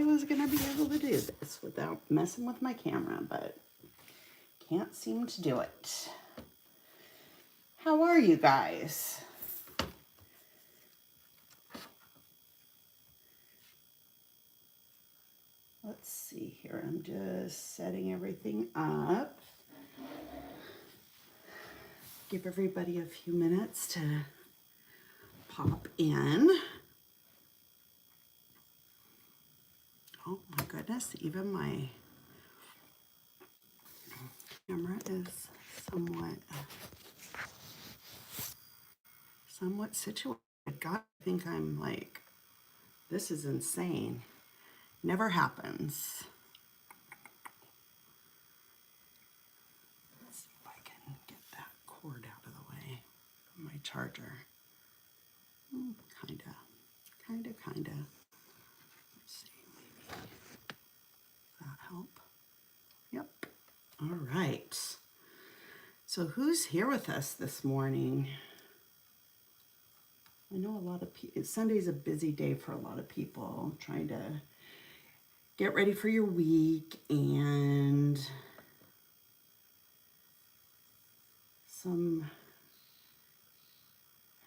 I was going to be able to do this without messing with my camera, but can't seem to do it. How are you guys? Let's see here. I'm just setting everything up. Give everybody a few minutes to pop in. Oh my goodness, even my camera is somewhat situated. God, I think I'm like, this is insane. Never happens. Let's see if I can get that cord out of the way from my charger. Kinda. Let's see, maybe that help. Yep. All right. So who's here with us this morning? I know a lot of people, Sunday's a busy day for a lot of people, trying to get ready for your week, and some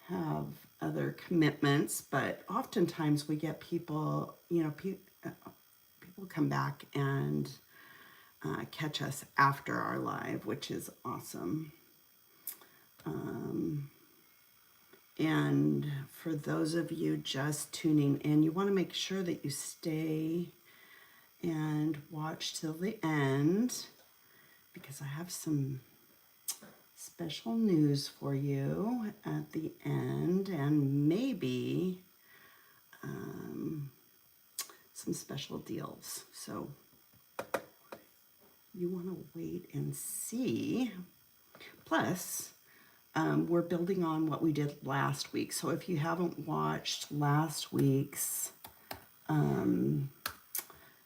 have other commitments, but oftentimes we get people, people come back and catch us after our live, which is awesome. And for those of you just tuning in, you want to make sure that you stay and watch till the end, because I have some special news for you at the end, and maybe some special deals. So you want to wait and see. Plus, we're building on what we did last week. So if you haven't watched last week's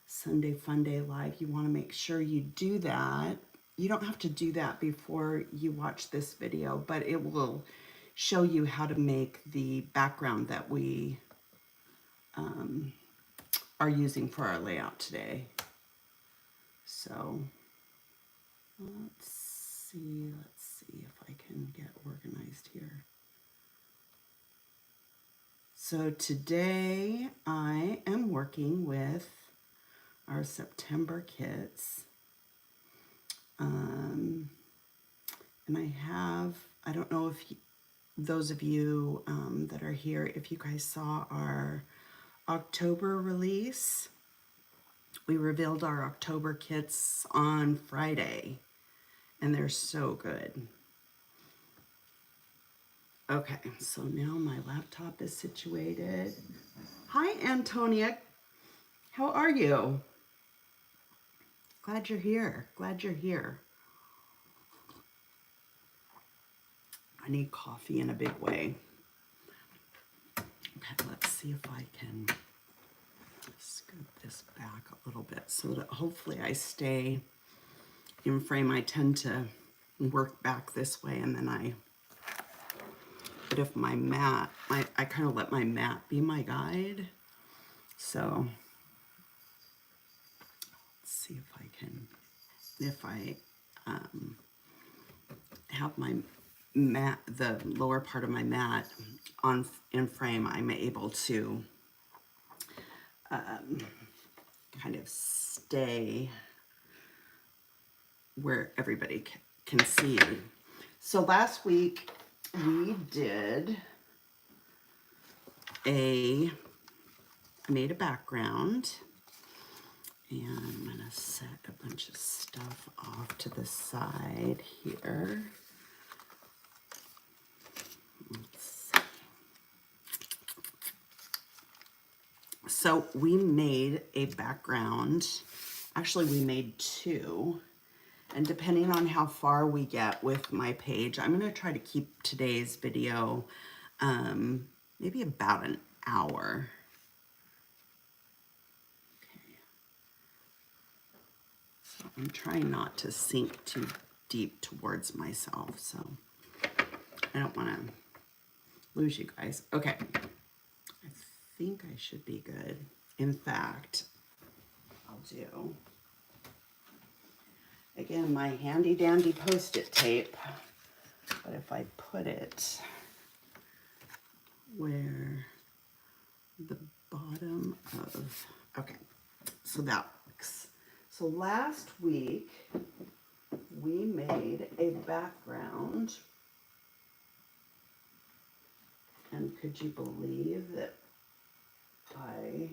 Sunday Fun Day Live, you want to make sure you do that. You don't have to do that before you watch this video, but it will show you how to make the background that we are using for our layout today. So let's see if I can get organized here. So today I am working with our September kits. And I don't know if those of you that are here, if you guys saw our October release. We revealed our October kits on Friday, and they're so good. Okay, so now my laptop is situated. Hi, Antonia. How are you? Glad you're here. I need coffee in a big way. Okay, let's see if I can scoot this back a little bit so that hopefully I stay in frame. I tend to work back this way, and then but if my mat, I kind of let my mat be my guide. So let's see if I can, if I have my mat, the lower part of my mat in frame, I'm able to kind of stay where everybody can see. So last week we made a background, and I'm gonna set a bunch of stuff off to the side here. Let's see. So we made a background. Actually, we made two. And depending on how far we get with my page, I'm going to try to keep today's video maybe about an hour. Okay. So I'm trying not to sink too deep towards myself, so I don't want to lose you guys. Okay. I think I should be good. In fact, I'll do, again, my handy dandy Post-it tape, but if I put it where the bottom of, okay, so that works. So last week we made a background, and could you believe that I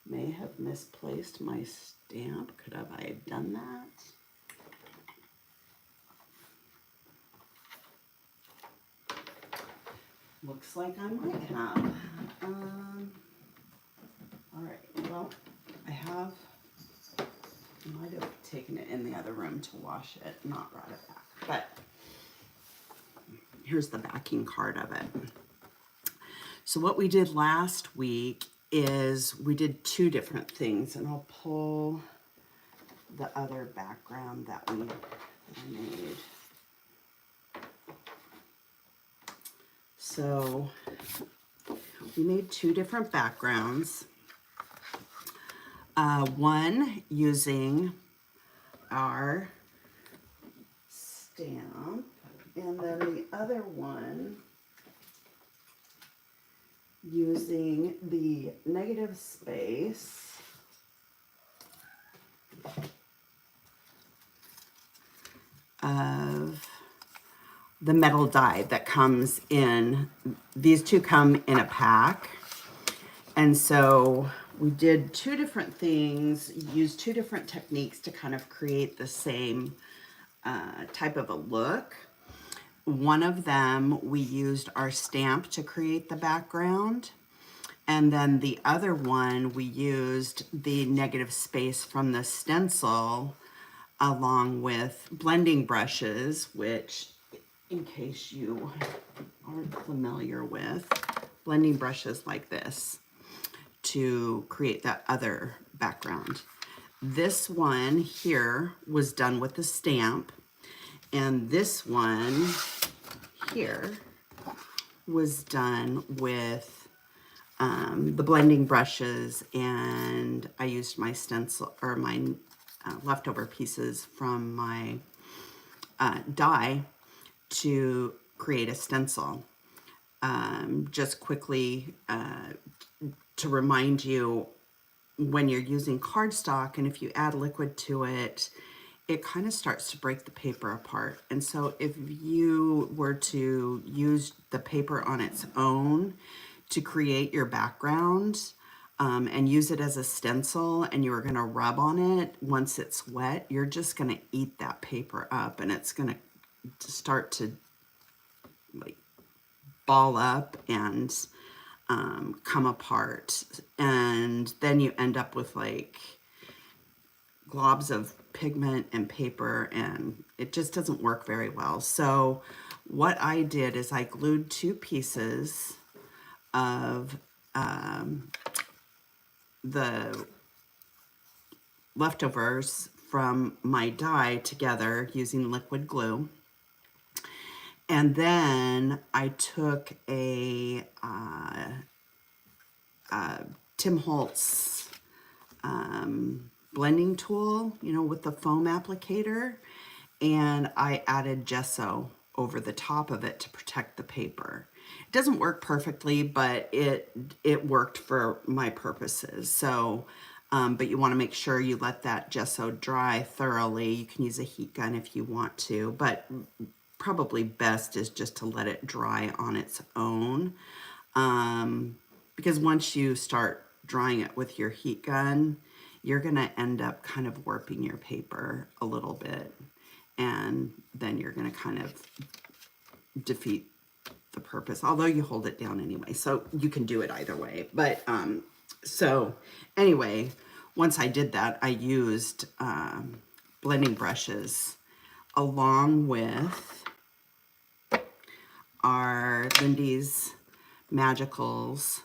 may have misplaced my stamp? Could have I done that? Looks like I might have. All right, well, I might have taken it in the other room to wash it, not brought it back. But here's the backing card of it. So what we did last week is we did two different things, and I'll pull the other background that we made. So we made two different backgrounds. One using our stamp, and then the other one using the negative space of the metal die that comes in. These two come in a pack. And so we did two different things, used two different techniques to kind of create the same type of a look. One of them, we used our stamp to create the background. And then the other one, we used the negative space from the stencil along with blending brushes, which, in case you aren't familiar with, blending brushes like this to create that other background. This one here was done with the stamp, and this one here was done with the blending brushes, and I used my stencil or my leftover pieces from my die to create a stencil. Just quickly to remind you, when you're using cardstock and if you add liquid to it, it kind of starts to break the paper apart. And so if you were to use the paper on its own to create your background and use it as a stencil, and you were going to rub on it once it's wet, you're just going to eat that paper up, and it's going to start to like ball up and come apart, and then you end up with like globs of pigment and paper, and it just doesn't work very well. So what I did is I glued two pieces of the leftovers from my die together using liquid glue. And then I took a Tim Holtz blending tool, you know, with the foam applicator, and I added gesso over the top of it to protect the paper. It doesn't work perfectly, but it worked for my purposes. So, but you want to make sure you let that gesso dry thoroughly. You can use a heat gun if you want to, but probably best is just to let it dry on its own, because once you start drying it with your heat gun, you're going to end up kind of warping your paper a little bit, and then you're going to kind of defeat the purpose, although you hold it down anyway, so you can do it either way. But so anyway, once I did that, I used blending brushes along with our Lindy's Magicals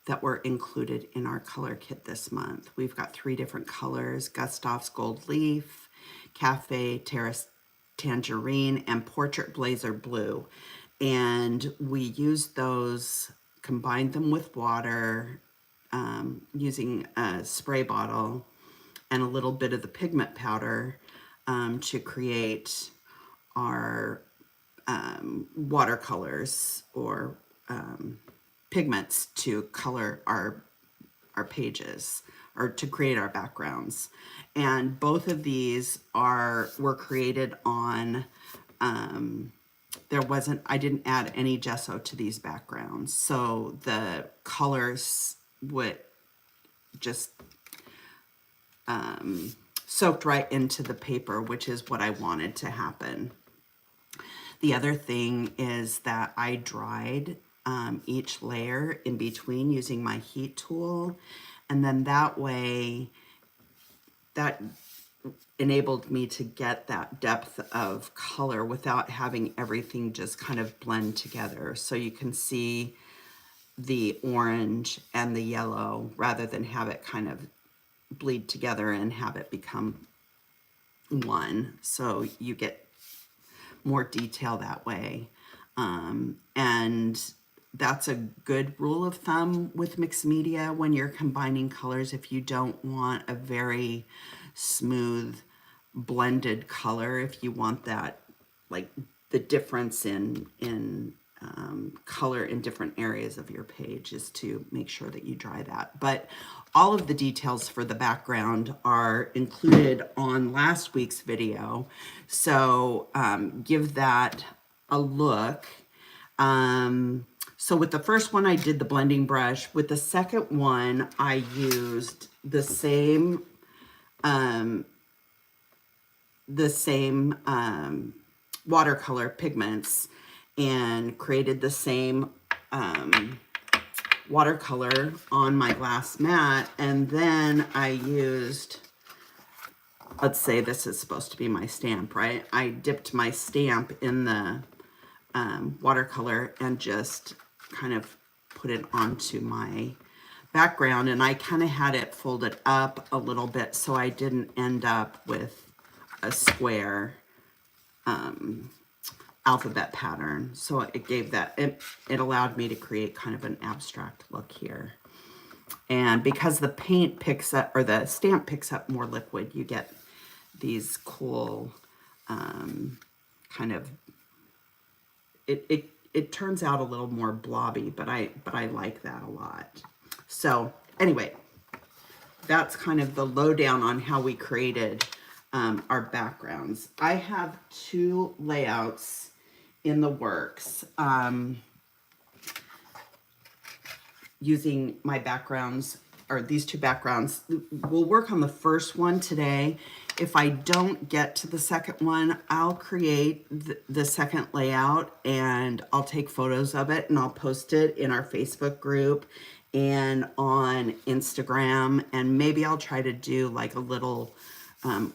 that were included in our color kit this month. We've got 3 different colors: Gustav's Gold Leaf, Cafe Terrace Tangerine, and Portrait Blazer Blue. And we used those, combined them with water, using a spray bottle and a little bit of the pigment powder to create our watercolors or pigments to color our pages or to create our backgrounds. And both of these were created on, I didn't add any gesso to these backgrounds. So the colors would just soaked right into the paper, which is what I wanted to happen. The other thing is that I dried each layer in between using my heat tool. And then that way, that enabled me to get that depth of color without having everything just kind of blend together. So you can see the orange and the yellow rather than have it kind of bleed together and have it become one. So you get more detail that way. And that's a good rule of thumb with mixed media when you're combining colors. If you don't want a very smooth blended color, if you want that, like the difference in color in different areas of your page, is to make sure that you dry that. But all of the details for the background are included on last week's video. So give that a look. So with the first one, I did the blending brush. With the second one, I used the same watercolor pigments and created the same watercolor on my glass mat. And then I used, let's say this is supposed to be my stamp, right? I dipped my stamp in the watercolor and just kind of put it onto my background. And I kind of had it folded up a little bit so I didn't end up with a square alphabet pattern. So it gave that, it allowed me to create kind of an abstract look here. And because the paint picks up, or the stamp picks up more liquid, you get these cool kind of, it turns out a little more blobby, but I like that a lot. So anyway, that's kind of the lowdown on how we created our backgrounds. I have two layouts in the works using my backgrounds, or these two backgrounds. We'll work on the first one today. If I don't get to the second one, I'll create the second layout and I'll take photos of it and I'll post it in our Facebook group and on Instagram. And maybe I'll try to do like a little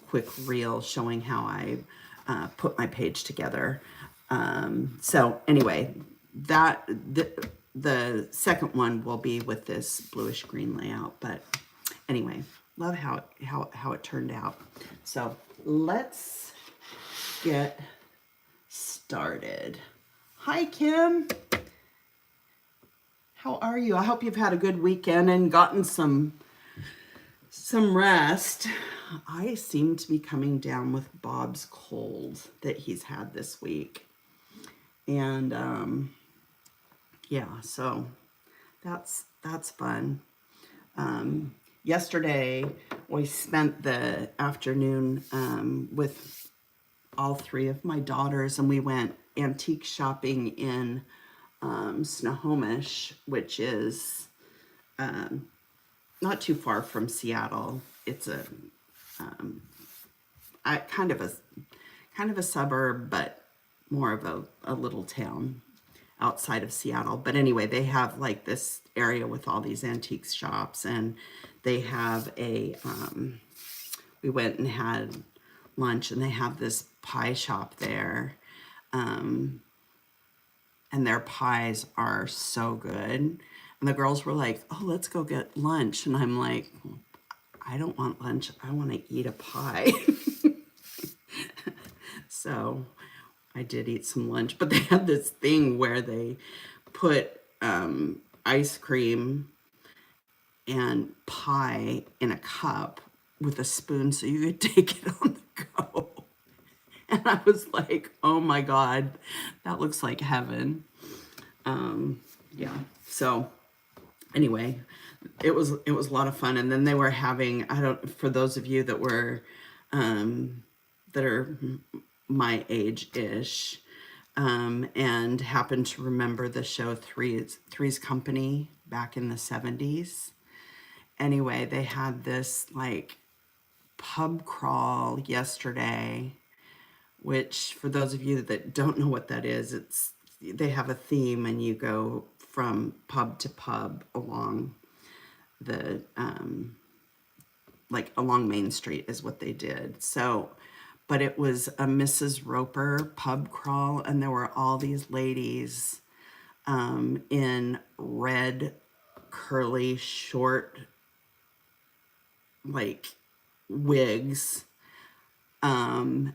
quick reel showing how I put my page together. So anyway, the second one will be with this bluish green layout. But anyway, love how it turned out. So let's get started. Hi, Kim. How are you? I hope you've had a good weekend and gotten some rest. I seem to be coming down with Bob's cold that he's had this week. And yeah, so that's fun. Yesterday we spent the afternoon with all three of my daughters, and we went antique shopping in Snohomish, which is not too far from Seattle. It's a kind of a suburb, but more of a little town outside of Seattle. But anyway, they have like this area with all these antique shops, and they have we went and had lunch, and they have this pie shop there. And their pies are so good. And the girls were like, oh, let's go get lunch. And I'm like, I don't want lunch. I want to eat a pie. So I did eat some lunch, but they had this thing where they put ice cream and pie in a cup with a spoon so you could take it on the go. And I was like, oh my God, that looks like heaven. Yeah. So anyway, it was a lot of fun. And then they were having, for those of you that were that are my age-ish, and happen to remember the show Three's Company back in the 70s. Anyway, they had this like pub crawl yesterday, which for those of you that don't know what that is, they have a theme and you go from pub to pub along the like along Main Street is what they did. So, but it was a Mrs. Roper pub crawl, and there were all these ladies in red, curly, short, like wigs, and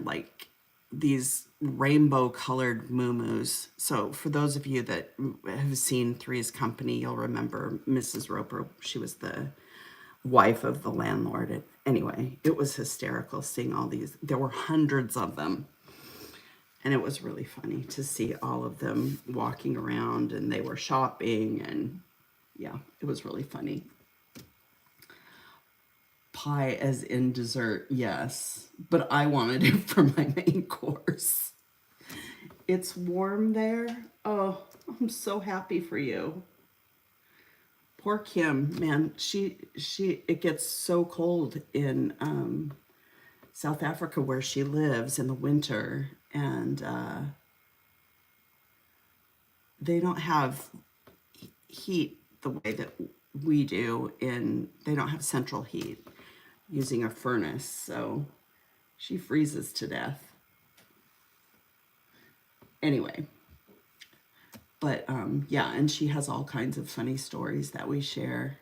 like these rainbow colored muumuus. So for those of you that have seen Three's Company, you'll remember Mrs. Roper. She was the wife of the landlord. Anyway, it was hysterical seeing all these. There were hundreds of them. And it was really funny to see all of them walking around, and they were shopping, and yeah, it was really funny. Pie as in dessert, yes, but I wanted it for my main course. It's warm there. Oh, I'm so happy for you. Poor Kim, man, it gets so cold in South Africa where she lives in the winter, and they don't have heat the way that we do they don't have central heat using a furnace, so she freezes to death. Anyway, but yeah, and she has all kinds of funny stories that we share.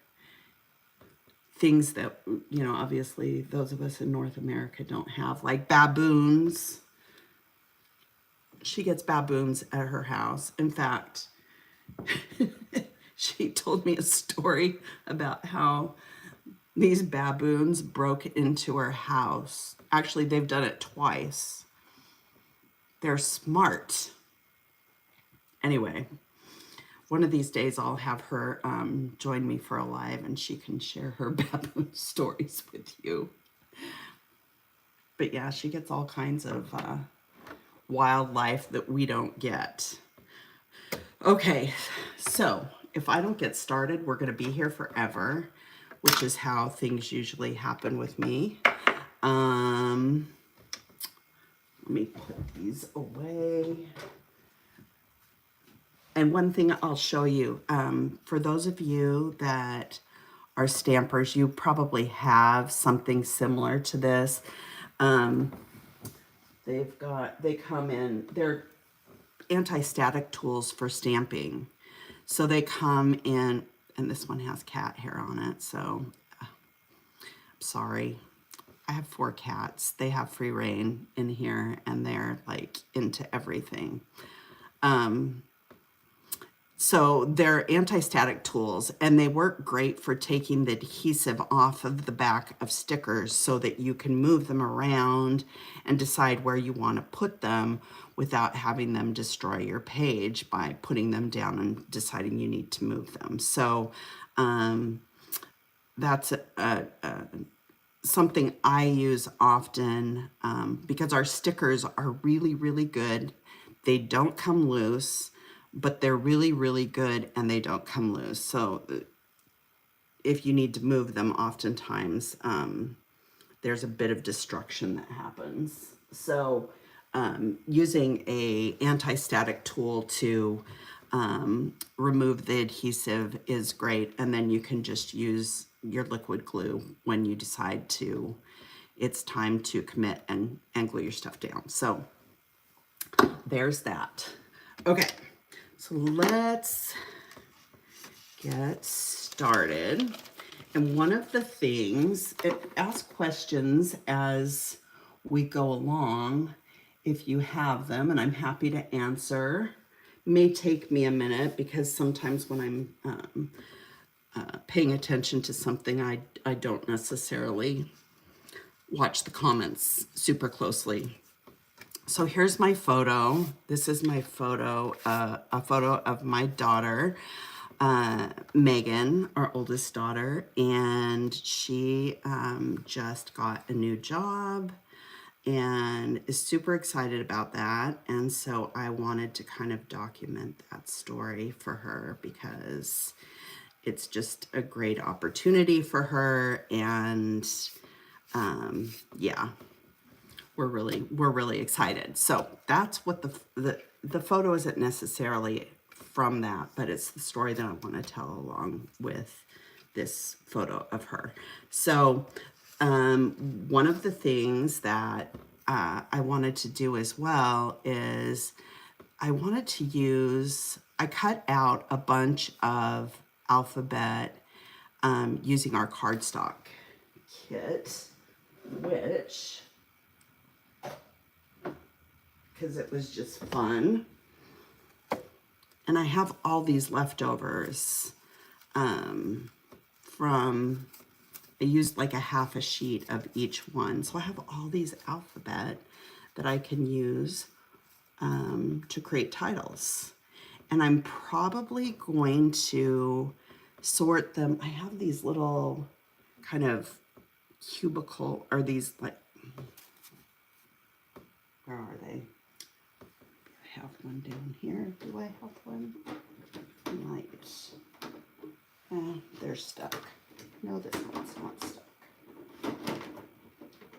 Things that, obviously those of us in North America don't have, like baboons. She gets baboons at her house. In fact, she told me a story about how these baboons broke into her house. Actually, they've done it twice. They're smart. Anyway, one of these days I'll have her join me for a live, and she can share her baboon stories with you. But yeah, she gets all kinds of wildlife that we don't get. Okay, so if I don't get started, we're going to be here forever, which is how things usually happen with me. Let me put these away. And one thing I'll show you, for those of you that are stampers, you probably have something similar to this. They come in, they're anti-static tools for stamping. So they come in, and this one has cat hair on it, so I'm sorry. I have 4 cats. They have free reign in here, and they're like into everything. So they're anti-static tools, and they work great for taking the adhesive off of the back of stickers so that you can move them around and decide where you want to put them without having them destroy your page by putting them down and deciding you need to move them. So that's something I use often because our stickers are really, really good. They don't come loose, but they're really, really good, and they don't come loose. So if you need to move them, oftentimes there's a bit of destruction that happens. So using a anti-static tool to remove the adhesive is great, and then you can just use your liquid glue when you decide it's time to commit and glue your stuff down. So there's that. Okay. So let's get started. And one of the things, ask questions as we go along if you have them, and I'm happy to answer. May take me a minute because sometimes when I'm paying attention to something, I don't necessarily watch the comments super closely. So here's my photo. This is my photo, a photo of my daughter, Megan, our oldest daughter, and she just got a new job and is super excited about that. And so I wanted to kind of document that story for her because it's just a great opportunity for her. And yeah, we're really excited. So that's what the photo isn't necessarily from that, but it's the story that I want to tell along with this photo of her. So one of the things that I wanted to do as well is I wanted to use, I cut out a bunch of alphabet using our cardstock kit, which, because it was just fun. And I have all these leftovers from, I used like a half a sheet of each one. So I have all these alphabet that I can use to create titles. And I'm probably going to sort them. I have these little kind of cubicle, or these like, where are they? I have one down here. Do I have one? Right. They're stuck. No, this one's not stuck.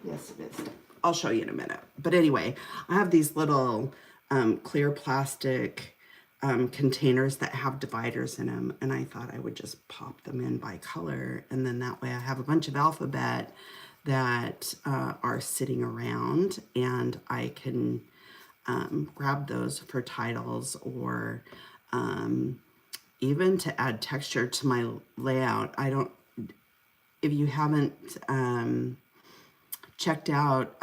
Yes, it is. I'll show you in a minute. But anyway, I have these little clear plastic containers that have dividers in them, and I thought I would just pop them in by color, and then that way I have a bunch of alphabet that are sitting around, and I can grab those for titles, or even to add texture to my layout. If you haven't checked out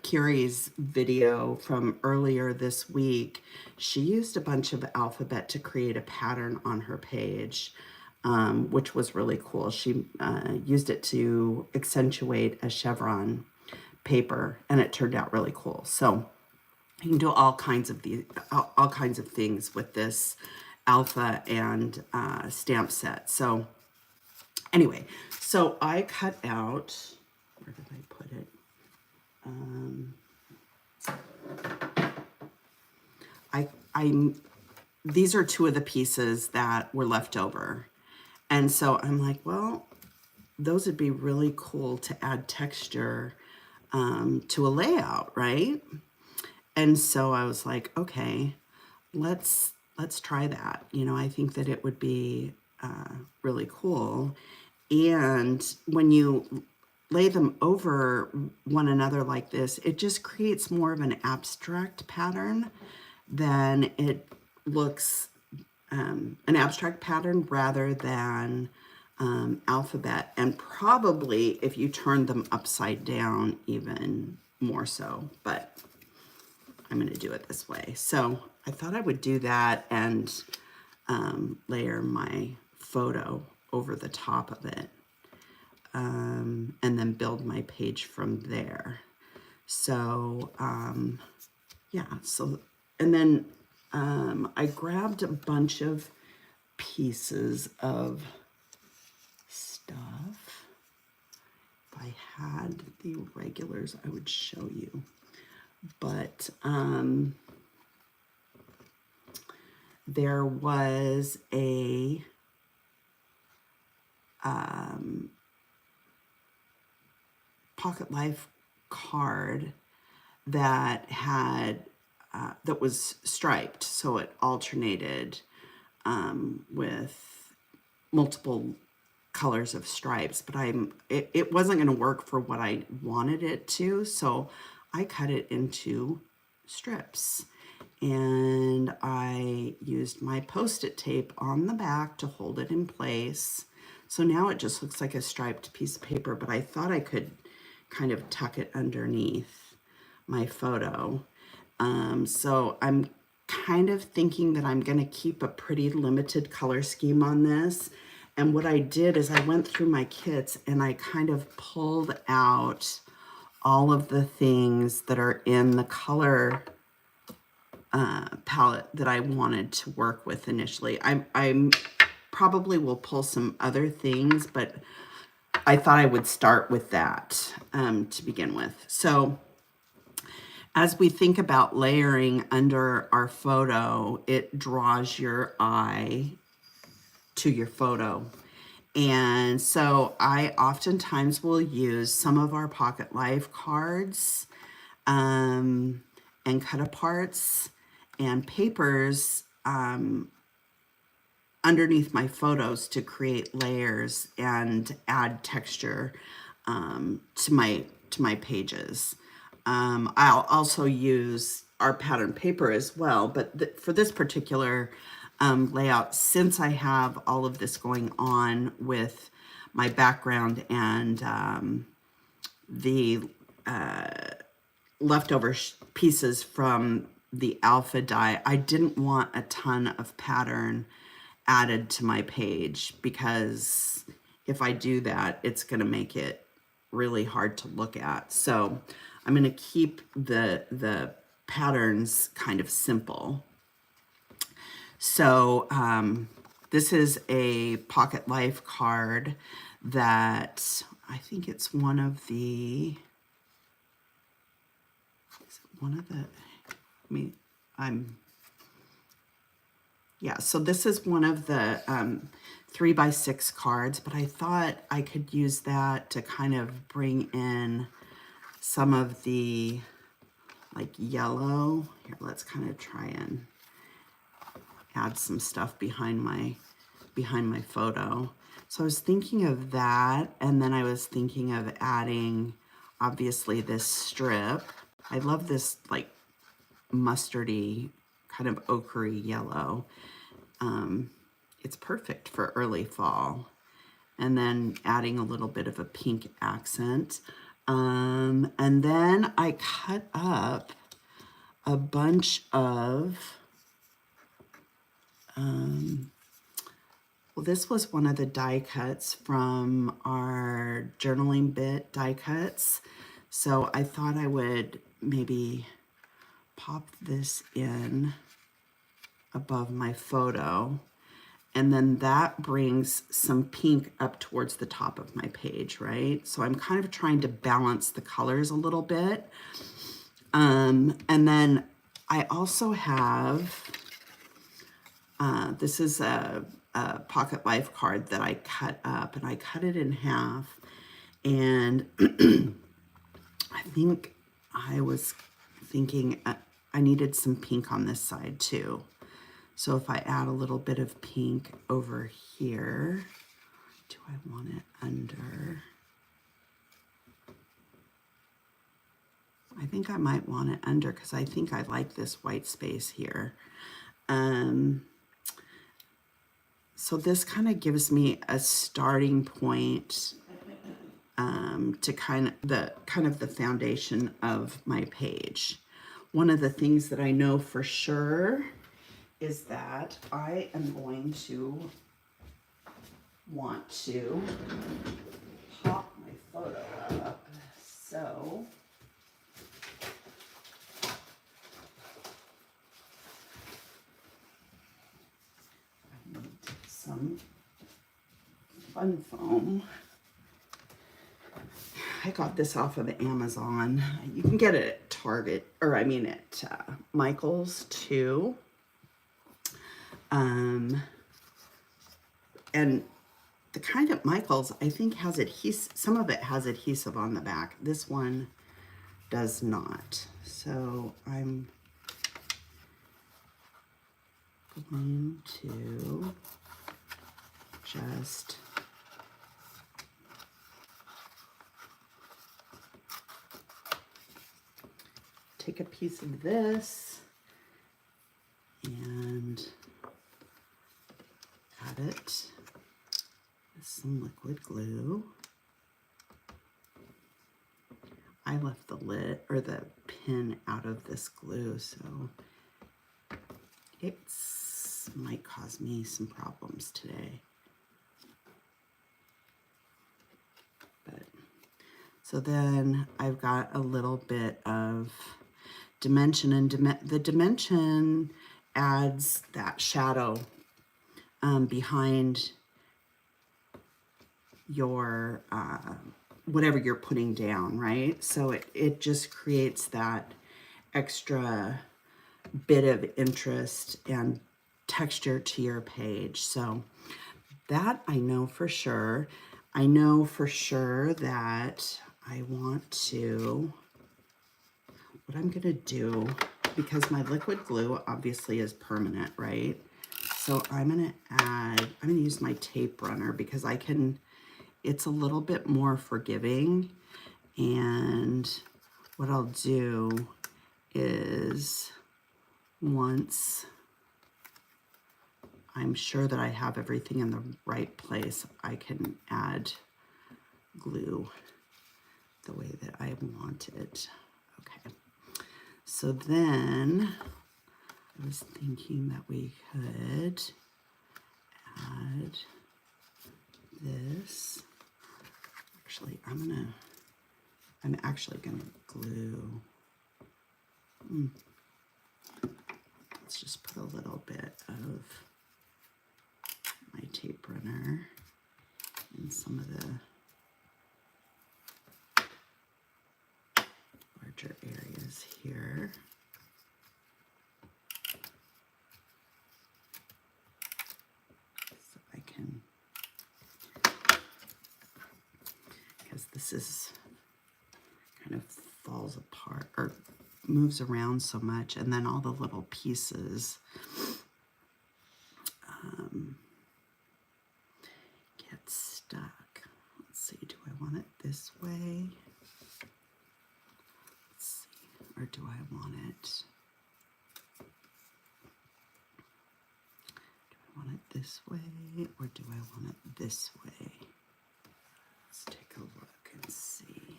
Kiri's video from earlier this week, she used a bunch of alphabet to create a pattern on her page, which was really cool. She used it to accentuate a chevron paper, and it turned out really cool. So you can do all kinds of things with this alpha and stamp set. So anyway, so I cut out, where did I put it? These are two of the pieces that were left over. And so I'm like, well, those would be really cool to add texture to a layout, right? And so I was like, okay, let's try that. You know, I think that it would be really cool. And when you lay them over one another like this, it just creates more of an abstract pattern than it looks, an abstract pattern rather than alphabet. And probably if you turn them upside down, even more so, but I'm going to do it this way. So I thought I would do that and layer my photo over the top of it, and then build my page from there. So yeah, so, and then I grabbed a bunch of pieces of stuff. If I had the regulars, I would show you. But there was a Pocket Life card that had that was striped, so it alternated with multiple colors of stripes, but it wasn't going to work for what I wanted it to, so I cut it into strips, and I used my Post-it tape on the back to hold it in place. So now it just looks like a striped piece of paper, but I thought I could kind of tuck it underneath my photo. So I'm kind of thinking that I'm going to keep a pretty limited color scheme on this, And what I did is I went through my kits and I kind of pulled out all of the things that are in the color palette that I wanted to work with initially. I probably will pull some other things, but I thought I would start with that to begin with. So as we think about layering under our photo, it draws your eye to your photo. And so I oftentimes will use some of our Pocket Life cards and cut aparts and papers underneath my photos to create layers and add texture to my pages. I'll also use our pattern paper as well, but for this particular layout, since I have all of this going on with my background and the leftover pieces from the alpha die, I didn't want a ton of pattern added to my page, because if I do that, it's going to make it really hard to look at. So I'm going to keep the patterns kind of simple. So this is a Pocket Life card that I think it's one of the, yeah, so this is one of the 3x6 cards, but I thought I could use that to kind of bring in some of the like yellow. Here, let's kind of try and add some stuff behind my photo. So I was thinking of that, and then I was thinking of adding, obviously, this strip. I love this like mustardy, kind of ochre yellow. It's perfect for early fall. And then adding a little bit of a pink accent. And then I cut up a bunch of, well, this was one of the die cuts from our journaling bit die cuts. So I thought I would maybe pop this in above my photo, and then that brings some pink up towards the top of my page, right? So I'm kind of trying to balance the colors a little bit. And then I also have, this is a Pocket Life card that I cut up, and I cut it in half. And I think I was thinking I needed some pink on this side too. So if I add a little bit of pink over here, do I want it under? I think I might want it under, because I think I like this white space here. So this kind of gives me a starting point to kind of the foundation of my page. One of the things that I know for sure is that I am going to want to pop my photo up. So I need some fun foam. I got this off of Amazon. You can get it at Target, or I mean at Michael's too. And the kind at Michael's, I think, has adhesive. Some of it has adhesive on the back. This one does not. So I'm going to just take a piece of this and add it with some liquid glue. I left the lid or the pin out of this glue, so it might cause me some problems today. So then I've got a little bit of dimension, and the dimension adds that shadow behind your whatever you're putting down, right? So it just creates that extra bit of interest and texture to your page. So that I know for sure. I know for sure that I want to, what I'm gonna do, because my liquid glue obviously is permanent, right? So I'm gonna use my tape runner because it's a little bit more forgiving. And what I'll do is, once I'm sure that I have everything in the right place, I can add glue the way that I want it. Okay, so then I was thinking that we could add this. Actually, I'm actually gonna glue. Let's just put a little bit of my tape runner in some of the larger areas here. So I can, because this is kind of falls apart or moves around so much, and then all the little pieces get stuck. Let's see, do I want it this way? Let's see, or do I want it? Do I want it this way, or do I want it this way? Let's take a look and see.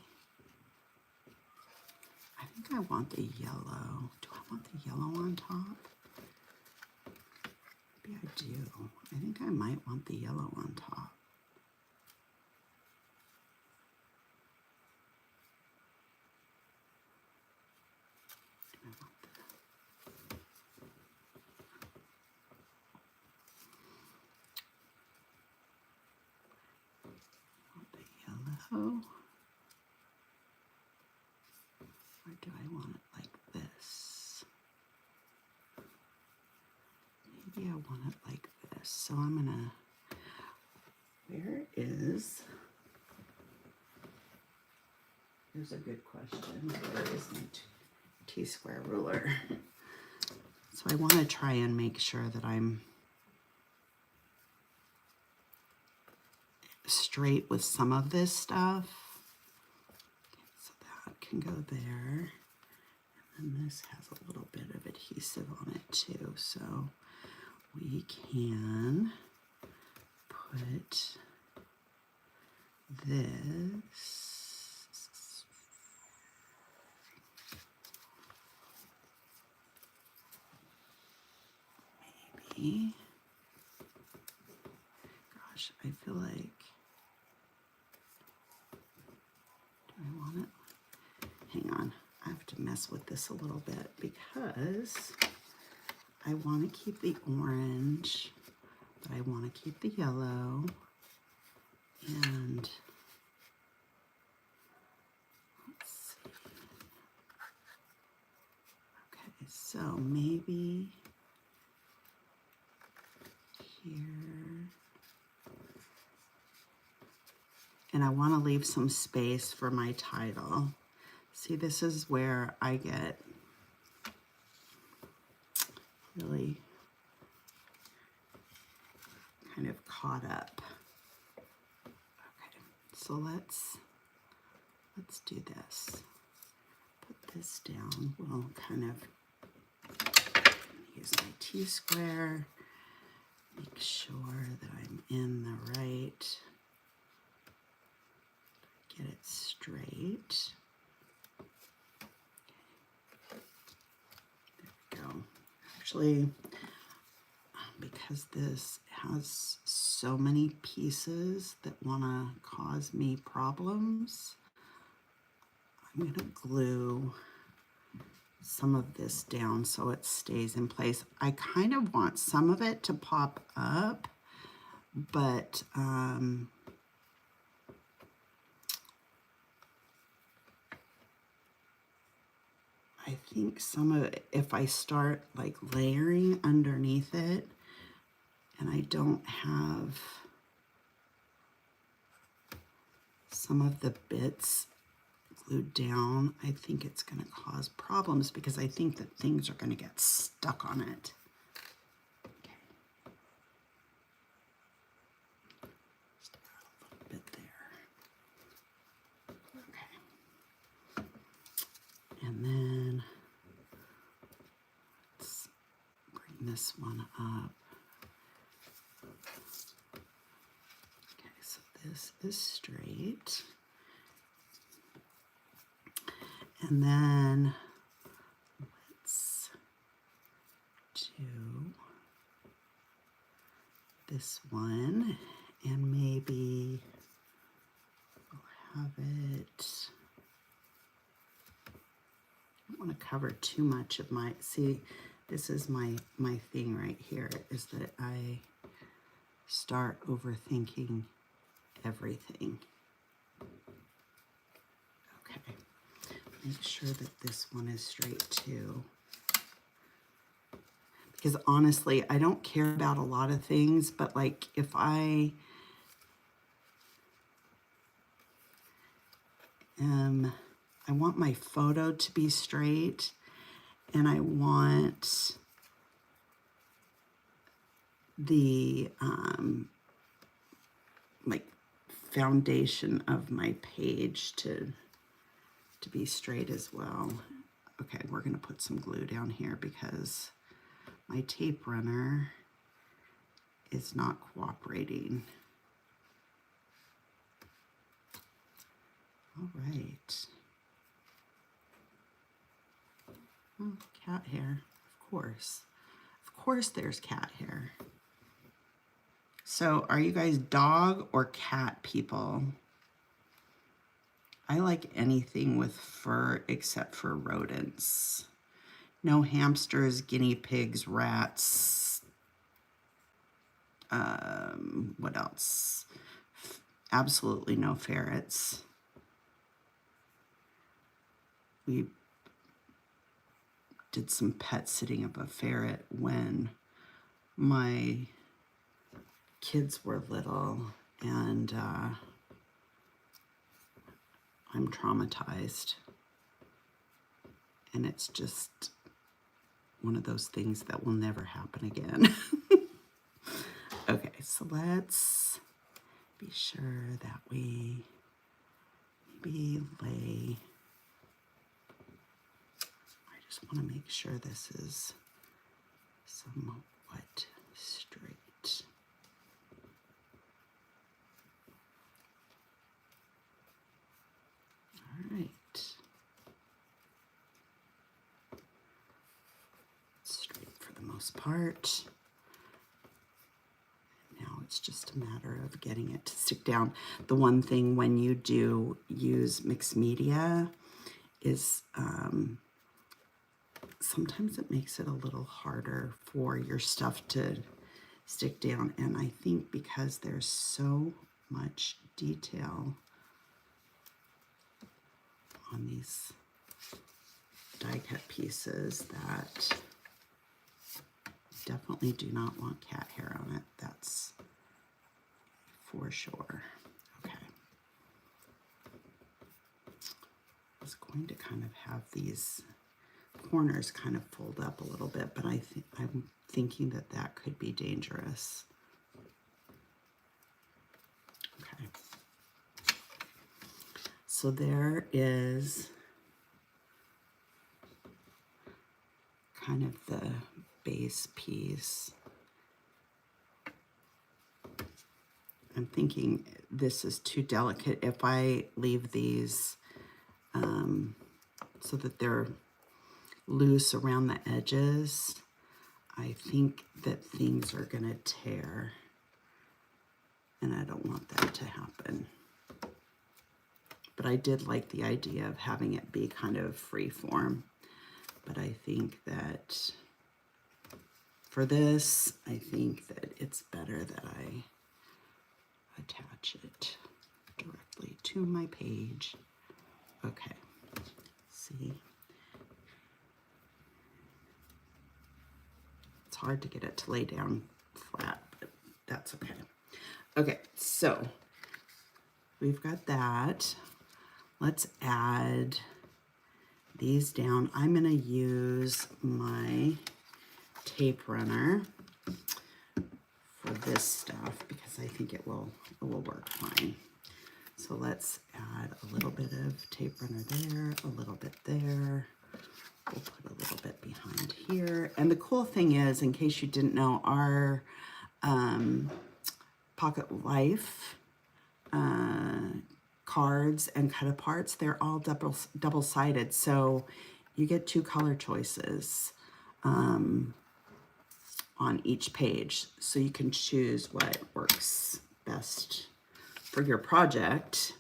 I think I want the yellow. Do I want the yellow on top? Maybe I do. I think I might want the yellow on top. Do I want the yellow? Or do I want it like this? Maybe I want it like this. So I'm gonna, here's a good question. Where is my T-square ruler? So I want to try and make sure that I'm straight with some of this stuff. So that can go there. And then this has a little bit of adhesive on it too. So we can put this maybe. Gosh, I feel like, do I want it? Hang on, I have to mess with this a little bit because I want to keep the orange, but I want to keep the yellow. And let's see. Okay, so maybe here. And I want to leave some space for my title. See, this is where I get really kind of caught up. Okay, so let's do this. Put this down. We'll kind of use my T-square. Make sure that I'm in the right. Get it straight. There we go. Actually, because this has so many pieces that want to cause me problems, I'm gonna glue some of this down so it stays in place. I kind of want some of it to pop up, but I think some of it, if I start like layering underneath it and I don't have some of the bits glued down, I think it's going to cause problems because I think that things are going to get stuck on it. Okay. Just add a little bit there. Okay. And then let's bring this one up. Okay, so this is straight. And then let's do this one, and maybe we'll have it, I don't want to cover too much of my, see, this is my thing right here, is that I start overthinking everything. Okay. Make sure that this one is straight too. Because honestly, I don't care about a lot of things, but like if I want my photo to be straight, and I want the like foundation of my page to be straight as well. Okay, we're gonna put some glue down here because my tape runner is not cooperating. All right. Oh, cat hair, of course. Of course there's cat hair. So are you guys dog or cat people? I like anything with fur except for rodents. No hamsters, guinea pigs, rats. What else? Absolutely no ferrets. We did some pet sitting of a ferret when my kids were little, and I'm traumatized. And it's just one of those things that will never happen again. Okay, so let's be sure that we maybe lay, I just want to make sure this is somewhat straight. All right. Straight for the most part. Now it's just a matter of getting it to stick down. The one thing when you do use mixed media is sometimes it makes it a little harder for your stuff to stick down. And I think because there's so much detail on these die cut pieces that definitely do not want cat hair on it. That's for sure. Okay. I was going to kind of have these corners kind of fold up a little bit, but I'm thinking that that could be dangerous. Okay. So there is kind of the base piece. I'm thinking this is too delicate. If I leave these so that they're loose around the edges, I think that things are gonna tear, and I don't want that to happen. But but I did like the idea of having it be kind of free form. But I think that for this, I think that it's better that I attach it directly to my page. Okay, see? It's hard to get it to lay down flat, but that's okay. Okay, so we've got that. Let's add these down. I'm gonna use my tape runner for this stuff because I think it will work fine. So let's add a little bit of tape runner there, a little bit there. We'll put a little bit behind here. And the cool thing is, in case you didn't know, our Pocket Life cards and cut aparts, they're all double-sided. So you get 2 color choices on each page. So you can choose what works best for your project.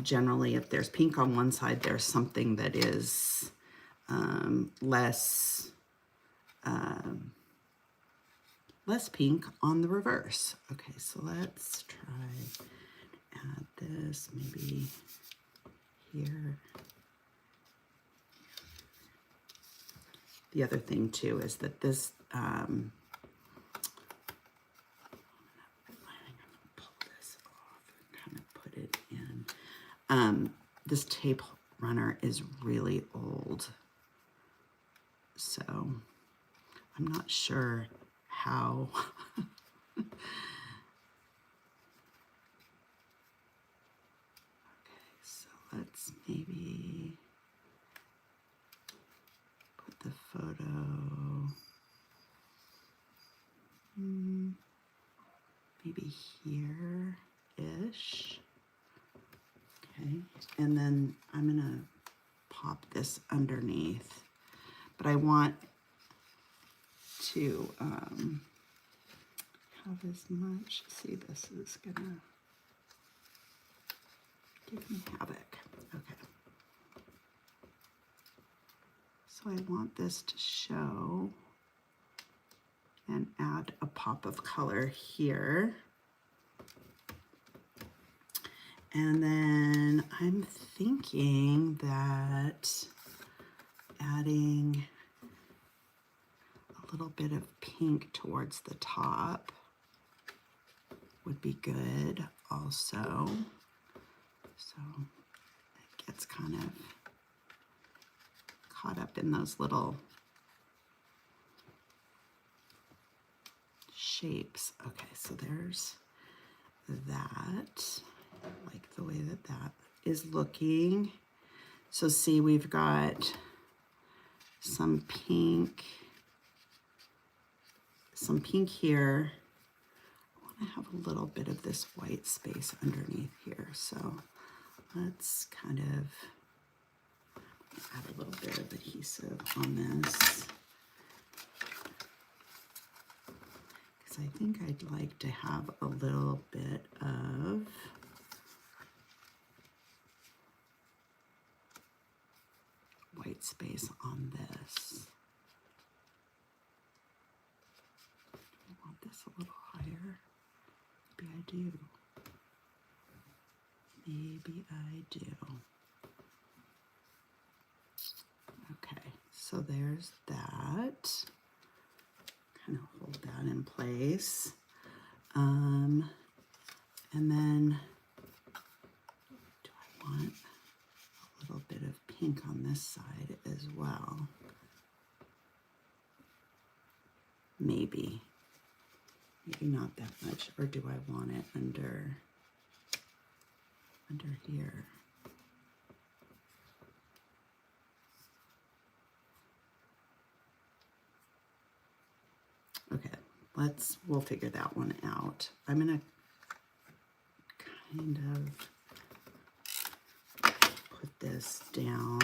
Generally, if there's pink on one side, there's something that is less pink on the reverse. Okay, so let's try add this maybe here. The other thing too is that this I'm gonna pull this off and kind of put it in. This tape runner is really old, so I'm not sure how okay, so let's maybe put the photo maybe here-ish. Okay, and then I'm gonna pop this underneath, but I want to have as much, see, this is gonna give me havoc. Okay, so I want this to show and add a pop of color here. And then I'm thinking that adding a little bit of pink towards the top would be good also. So it gets kind of caught up in those little shapes. Okay, so there's that. I like the way that that is looking. So see, we've got some pink here. I want to have a little bit of this white space underneath here. So let's kind of add a little bit of adhesive on this, because I think I'd like to have a little bit of white space on this. I want this a little higher. Maybe I do. Maybe I do. Okay, so there's that. Kind of hold that in place. And then do I want a little bit of pink on this side as well? Maybe not that much, or do I want it under here? Okay, we'll figure that one out. I'm gonna kind of put this down,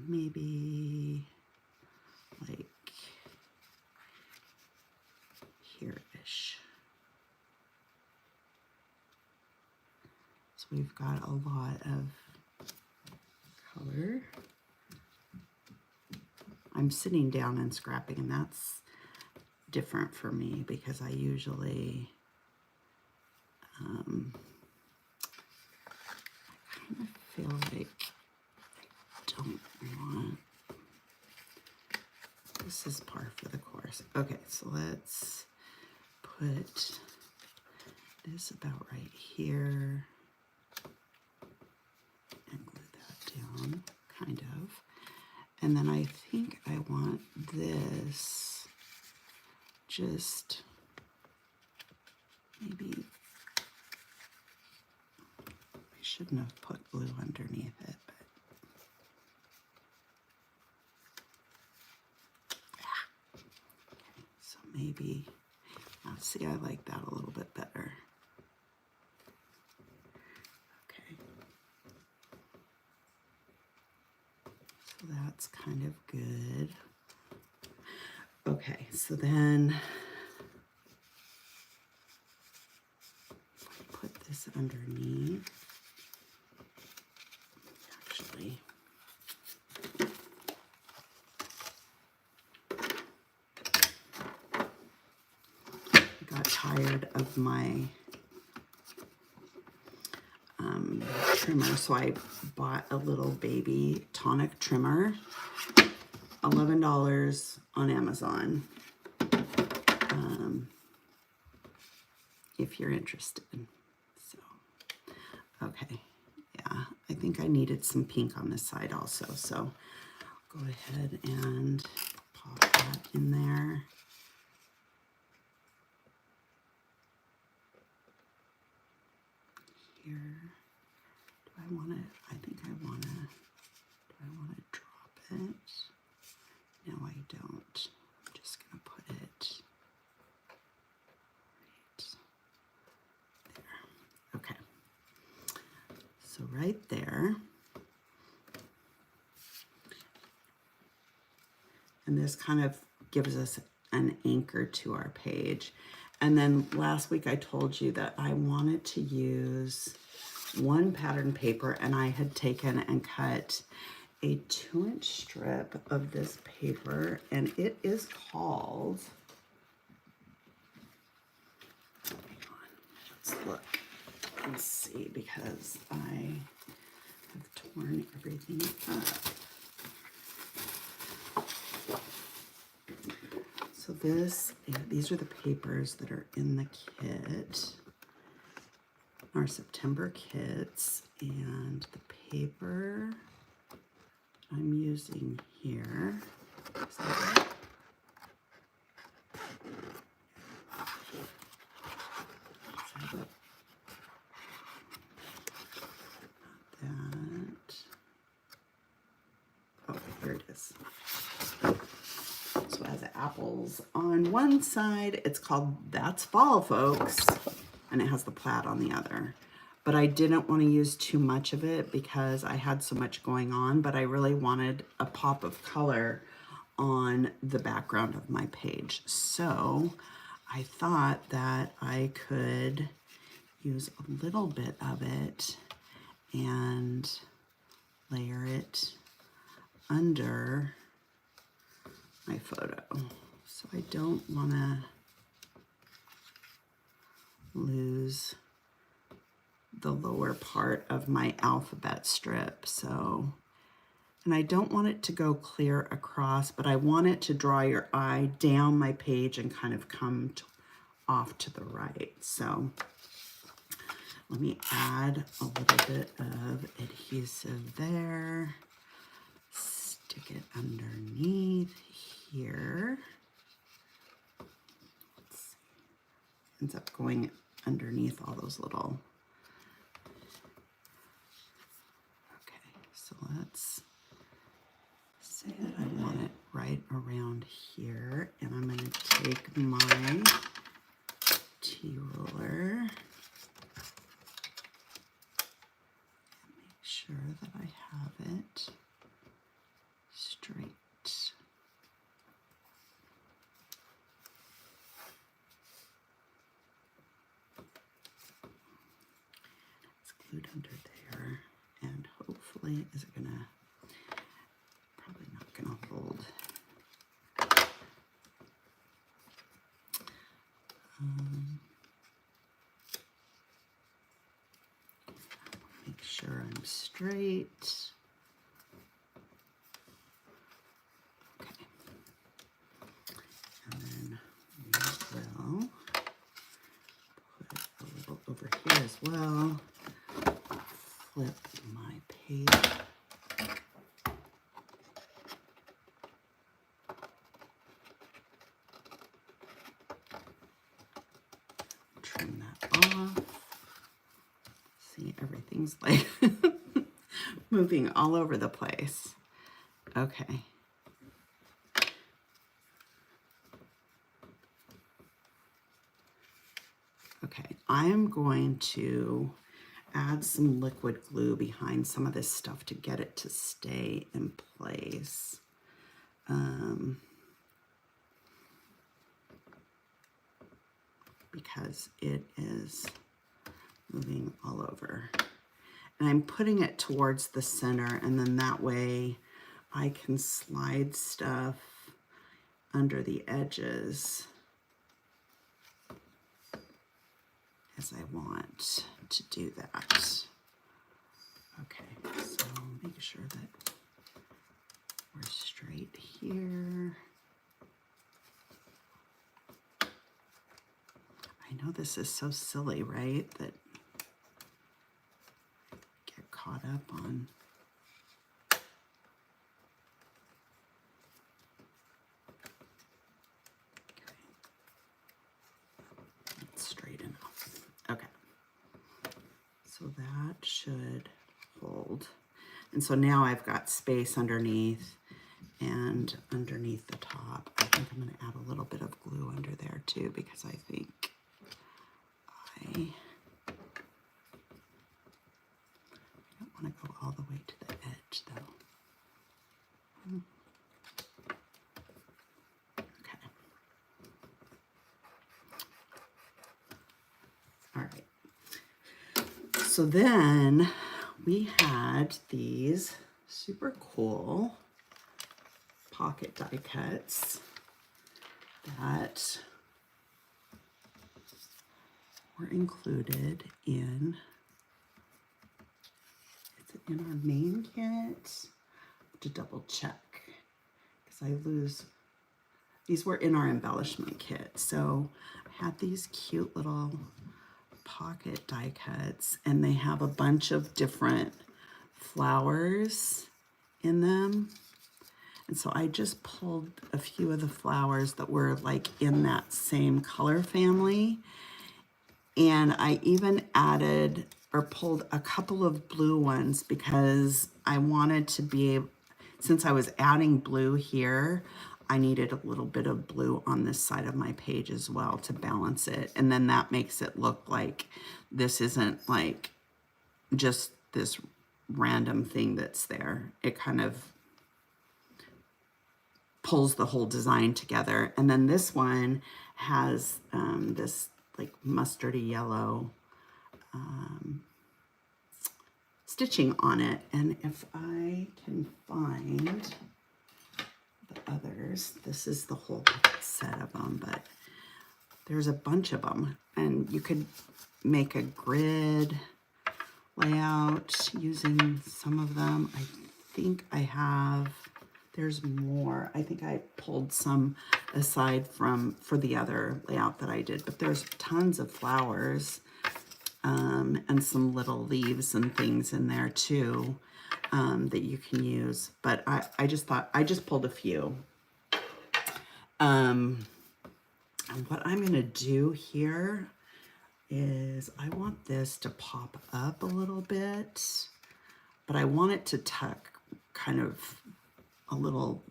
maybe like here-ish. So So we've got a lot of color. I'm sitting down and scrapping, and that's different for me because I usually I kind of feel like I don't want, this is par for the course. Okay, so let's put this about right here and glue that down, kind of. And then I think I want this just maybe, I shouldn't have put glue underneath it, but okay, so maybe, see, I like that a little bit better. Okay. So that's kind of good. Okay, so then put this underneath. Actually, I got tired of my trimmer, so I bought a little baby tonic trimmer, $11 on Amazon, if you're interested. So, okay, yeah, I think I needed some pink on this side also, so go ahead and pop that in there. Here, do I want to, I think I want to, do I want to drop it? No, I don't. I'm just going to put it right there. Okay. So right there. And this kind of gives us an anchor to our page. And then last week I told you that I wanted to use one pattern paper, and I had taken and cut a 2-inch strip of this paper, and it is called, hang on, let's look and see, because I have torn everything up. So this, these are the papers that are in the kit, our September kits, and the paper I'm using here. That. Oh, here it is. So it has apples on one side. It's called That's Fall, folks. And it has the plaid on the other. But I didn't want to use too much of it because I had so much going on, but I really wanted a pop of color on the background of my page. So I thought that I could use a little bit of it and layer it under my photo. So I don't want to lose the lower part of my alphabet strip. So, and I don't want it to go clear across, but I want it to draw your eye down my page and kind of come off to the right. So let me add a little bit of adhesive there. Stick it underneath here. Let's see. Ends up going underneath all those little. Okay, so let's say that I want it right around here, and I'm going to take my T-ruler, make sure that I have it straight. Let's glued under there, and hopefully, is it gonna, probably not gonna hold. Make sure I'm straight. Okay. And then we will put a little over here as well. Flip my page. Trim that off. See, everything's like moving all over the place. Okay. Okay, I am going to add some liquid glue behind some of this stuff to get it to stay in place. Because it is moving all over. And I'm putting it towards the center, and then that way I can slide stuff under the edges as I want to do that. Okay, so make sure that we're straight here. I know this is so silly, right? That I get caught up on. Okay. That's straight enough. Okay. So that should hold. And so now I've got space underneath and underneath the top. I think I'm going to add a little bit of glue under there too, because I think I don't want to go all the way to the edge though. Okay. All right. So then we had these super cool pocket die cuts that were included in, is it in our main kit? I have to double check because I lose, these were in our embellishment kit. So I had these cute little pocket die cuts, and they have a bunch of different flowers in them. And so I just pulled a few of the flowers that were like in that same color family. And I even added or pulled a couple of blue ones because I wanted to be able, since I was adding blue here, I needed a little bit of blue on this side of my page as well to balance it. And then that makes it look like this isn't like just this random thing that's there. It kind of pulls the whole design together. And then this one has this like mustardy yellow stitching on it. And if I can find the others, this is the whole set of them, but there's a bunch of them. And you could make a grid layout using some of them. I think I have, there's more. I think I pulled some aside for the other layout that I did, but there's tons of flowers and some little leaves and things in there too that you can use. But I just thought, I just pulled a few. And what I'm gonna do here is I want this to pop up a little bit, but I want it to tuck kind of a little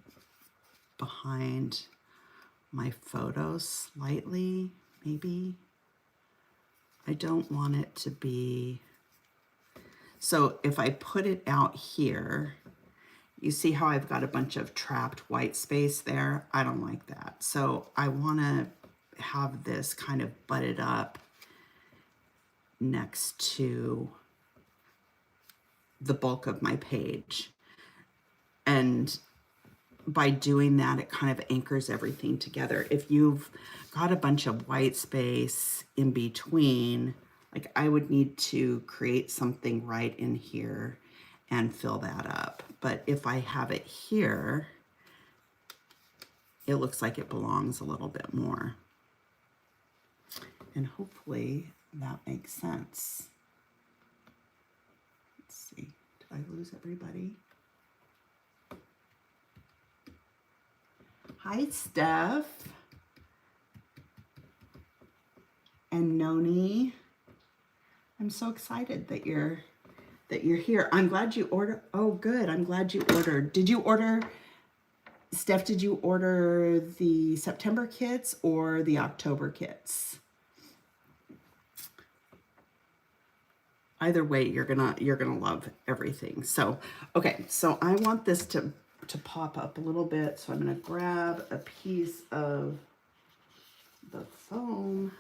behind my photo slightly, maybe. I don't want it to be, so if I put it out here, you see how I've got a bunch of trapped white space there? I don't like that. So I want to have this kind of butted up next to the bulk of my page. And by doing that, it kind of anchors everything together. If you've got a bunch of white space in between, like I would need to create something right in here and fill that up. But if I have it here, it looks like it belongs a little bit more. And hopefully that makes sense. Let's see, did I lose everybody? Hi, Steph and Noni. I'm so excited that you're here. I'm glad you ordered. Oh, good. I'm glad you ordered. Did you order, Steph, did you order the September kits or the October kits? Either way, you're gonna love everything. So, okay, so I want this to pop up a little bit. So I'm gonna grab a piece of the foam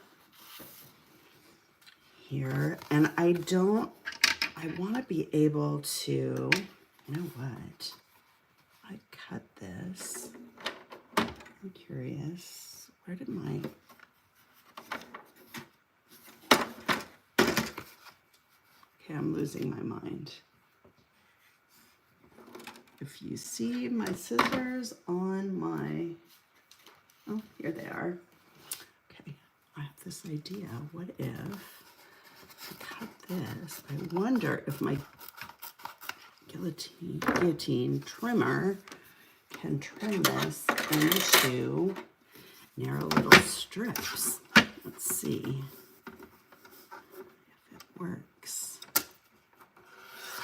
here, and I want to be able to, you know what? I cut this. I'm curious. Where did my... Okay, I'm losing my mind. If you see my scissors on my... Oh, here they are. Okay, I have this idea. What if I cut this? I wonder if my guillotine trimmer can trim this into narrow little strips. Let's see if it works.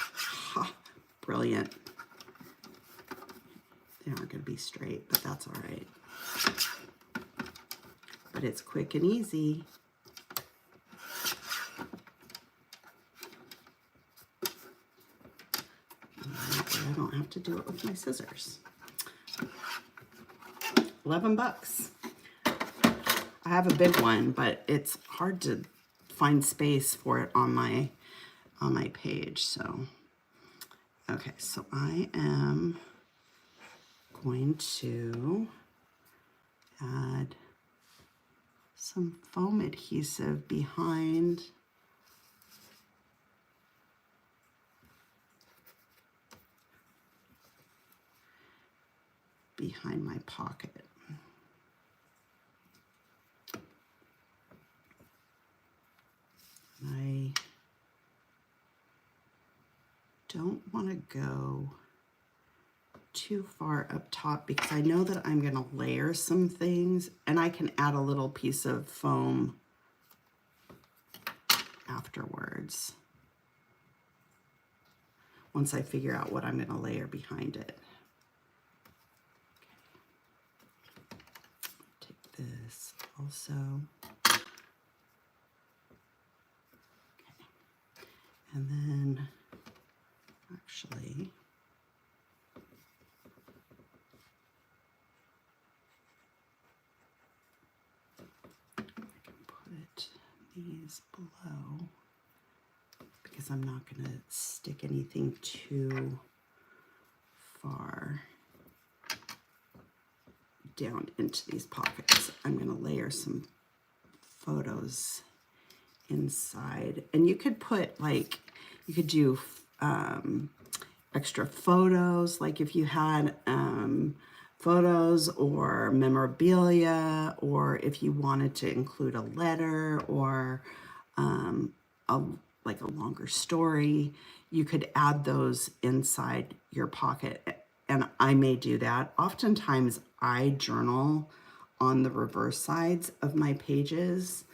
Ha, brilliant. They aren't going to be straight, but that's all right. But it's quick and easy. I don't have to do it with my scissors. 11 bucks. I have a big one, but it's hard to find space for it on my page. So, okay, so I am going to add some foam adhesive behind my pocket. I don't want to go too far up top because I know that I'm going to layer some things, and I can add a little piece of foam afterwards once I figure out what I'm going to layer behind it. Okay. Take this also. Okay. And then actually, I can put these below because I'm not going to stick anything too far down into these pockets. I'm going to layer some photos inside, and you could put, like, you could do extra photos, like if you had photos or memorabilia, or if you wanted to include a letter or like a longer story, you could add those inside your pocket. And I may do that. Oftentimes I journal on the reverse sides of my pages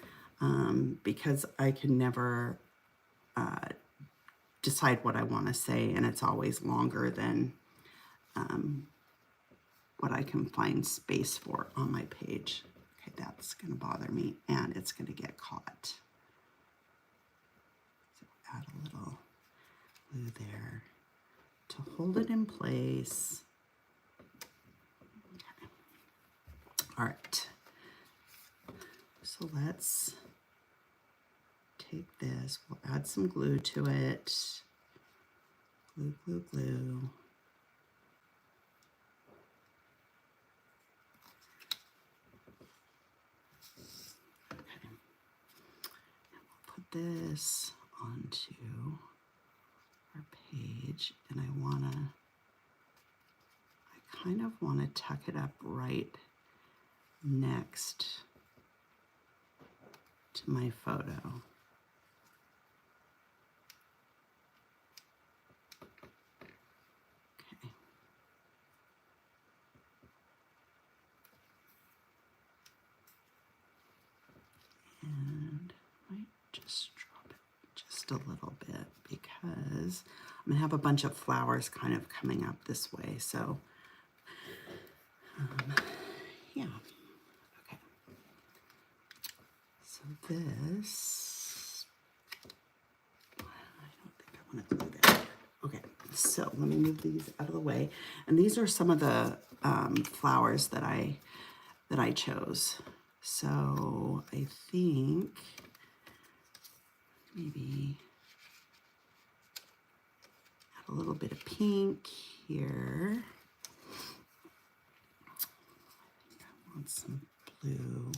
because I can never decide what I want to say, and it's always longer than what I can find space for on my page. Okay, that's going to bother me, and it's going to get caught. So add a little glue there to hold it in place. Okay. All right. So let's take this, we'll add some glue to it. Glue, glue, glue. Okay. And we'll put this onto our page, and I kind of want to tuck it up right next to my photo. Okay. And I might just drop it just a little bit because I'm gonna have a bunch of flowers kind of coming up this way. So yeah, okay. So this, I don't think I want to glue that. Okay, so let me move these out of the way. And these are some of the flowers that I chose. So I think maybe add a little bit of pink here. I think I want some blue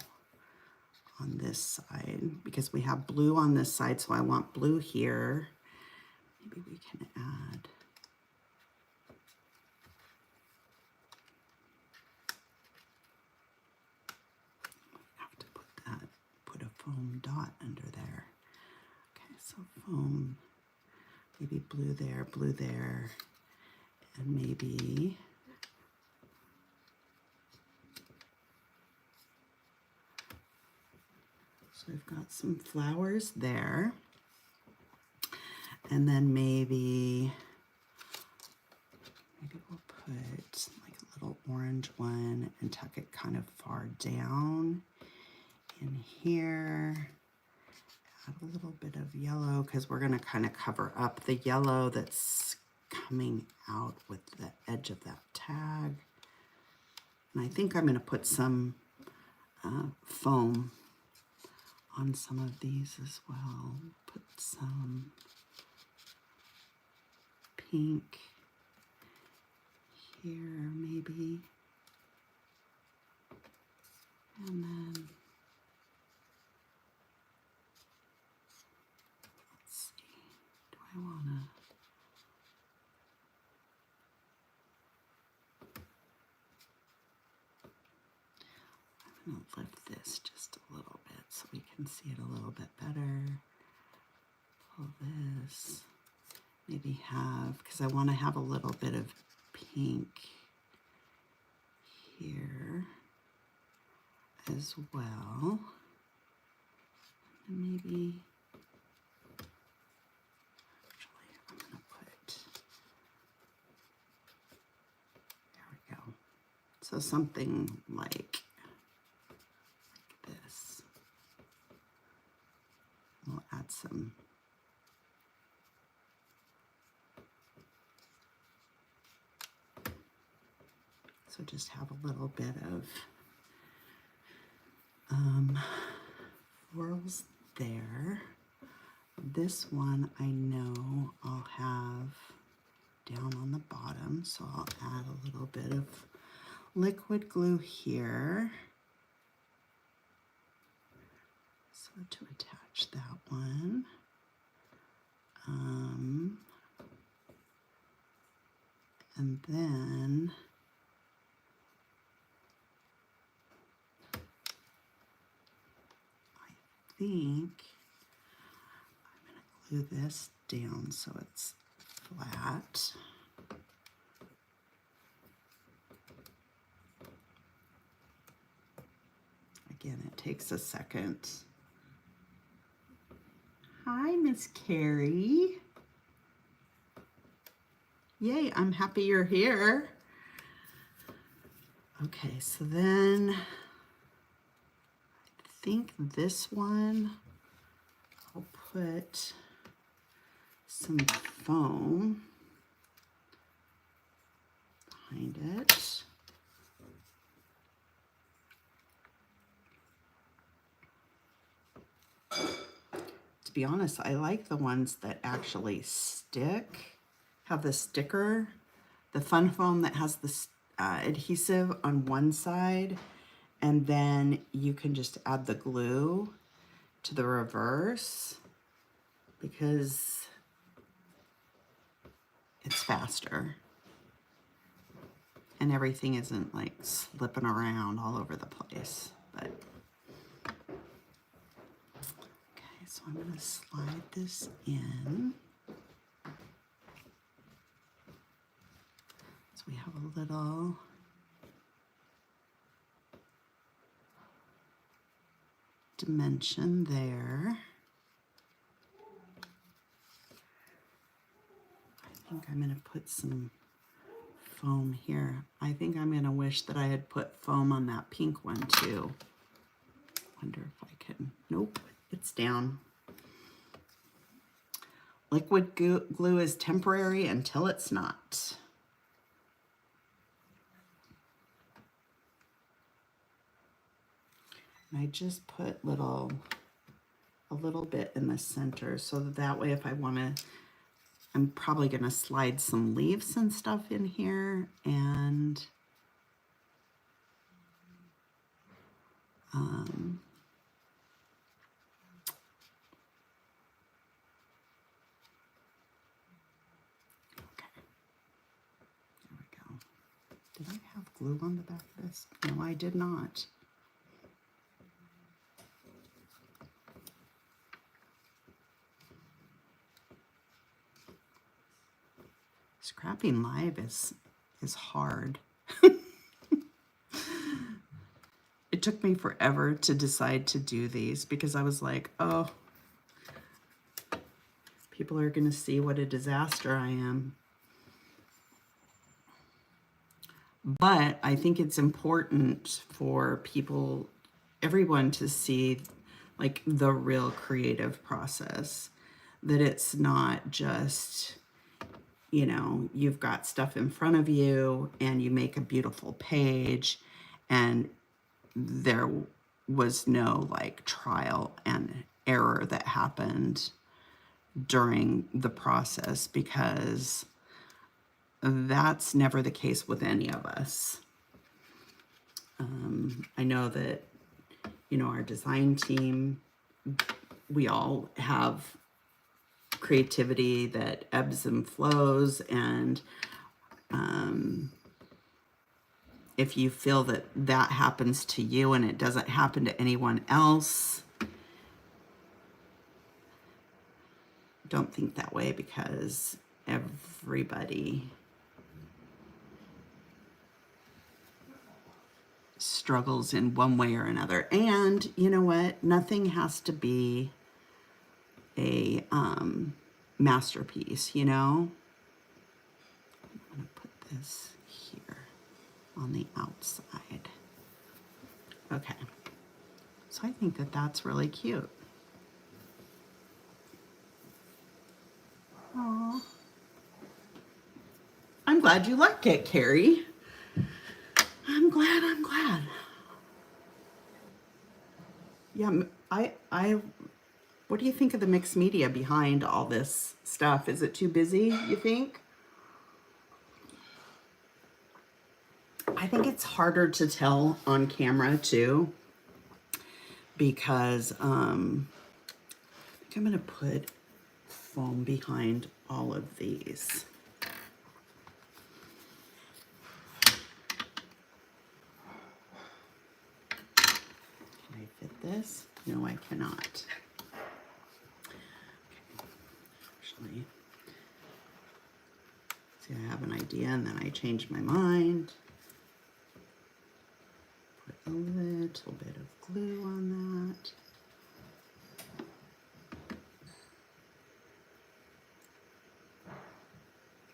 on this side because we have blue on this side, so I want blue here. Maybe we can add put a foam dot under there. Okay, so foam, maybe blue there, and maybe so I've got some flowers there, and then maybe we'll put like a little orange one and tuck it kind of far down in here. Add a little bit of yellow because we're going to kind of cover up the yellow that's coming out with the edge of that tag. And I think I'm going to put some foam on some of these as well. Put some pink here maybe. And then let's see, do I want to I'm going to lift this just a little bit so we can see it a little bit better. Pull this, maybe have, because I want to have a little bit of pink here as well. And maybe, actually, I'm going to put, there we go. So something like this. We'll add some so just have a little bit of florals there. This one I know I'll have down on the bottom, so I'll add a little bit of liquid glue here. So to attach that one. And then I think I'm going to glue this down so it's flat. Again, it takes a second. Hi, Miss Carrie. Yay, I'm happy you're here. Okay, so then I think this one, I'll put some foam behind it. To be honest, I like the ones that actually stick, have the sticker, the fun foam that has the adhesive on one side, and then you can just add the glue to the reverse because it's faster and everything isn't like slipping around all over the place. But okay, so I'm going to slide this in. So we have a little dimension there. I think I'm going to put some foam here. I think I'm going to wish that I had put foam on that pink one too. Wonder if I can. Nope, it's down. Liquid glue is temporary until it's not. And I just put a little bit in the center so that way if I want to, I'm probably going to slide some leaves and stuff in here, and okay, there we go. Did I have glue on the back of this? No, I did not. Scrapping live is hard. It took me forever to decide to do these because I was like, oh, people are going to see what a disaster I am. But I think it's important for people, everyone, to see like the real creative process, that it's not just, you know, you've got stuff in front of you and you make a beautiful page and there was no like trial and error that happened during the process, because that's never the case with any of us. I know that, you know, our design team, we all have creativity that ebbs and flows, and if you feel that that happens to you and it doesn't happen to anyone else, don't think that way, because everybody struggles in one way or another. And you know what? Nothing has to be a masterpiece, you know? I'm going to put this here on the outside. Okay. So I think that that's really cute. Aww. I'm glad you like it, Carrie. I'm glad. Yeah, what do you think of the mixed media behind all this stuff? Is it too busy, you think? I think it's harder to tell on camera too, because I think I'm going to put foam behind all of these. Can I fit this? No, I cannot. Actually, see, I have an idea and then I change my mind. Put a little bit of glue on that.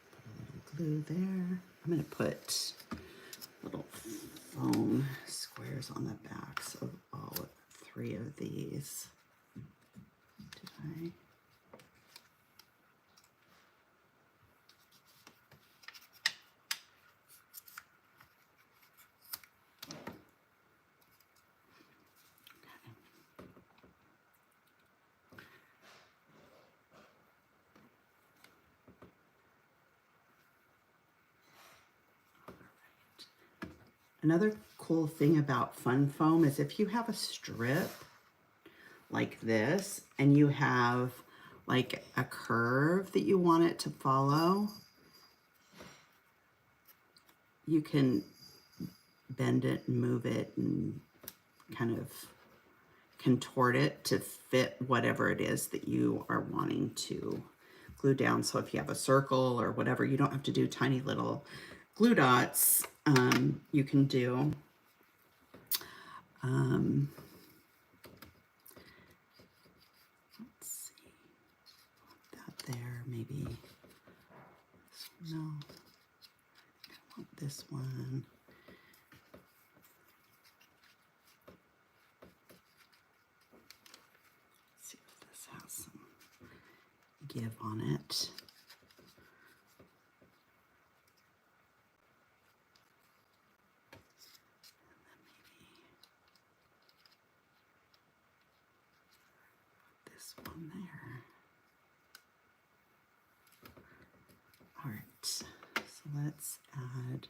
Put a little glue there. I'm going to put little foam squares on the backs of all 3 of these. Did I? Another cool thing about Fun Foam is if you have a strip like this and you have like a curve that you want it to follow, you can bend it and move it and kind of contort it to fit whatever it is that you are wanting to glue down. So if you have a circle or whatever, you don't have to do tiny little glue dots. You can do let's see, that there, maybe, no, I want this one. Let's see if this has some give on it. This one there. All right, so let's add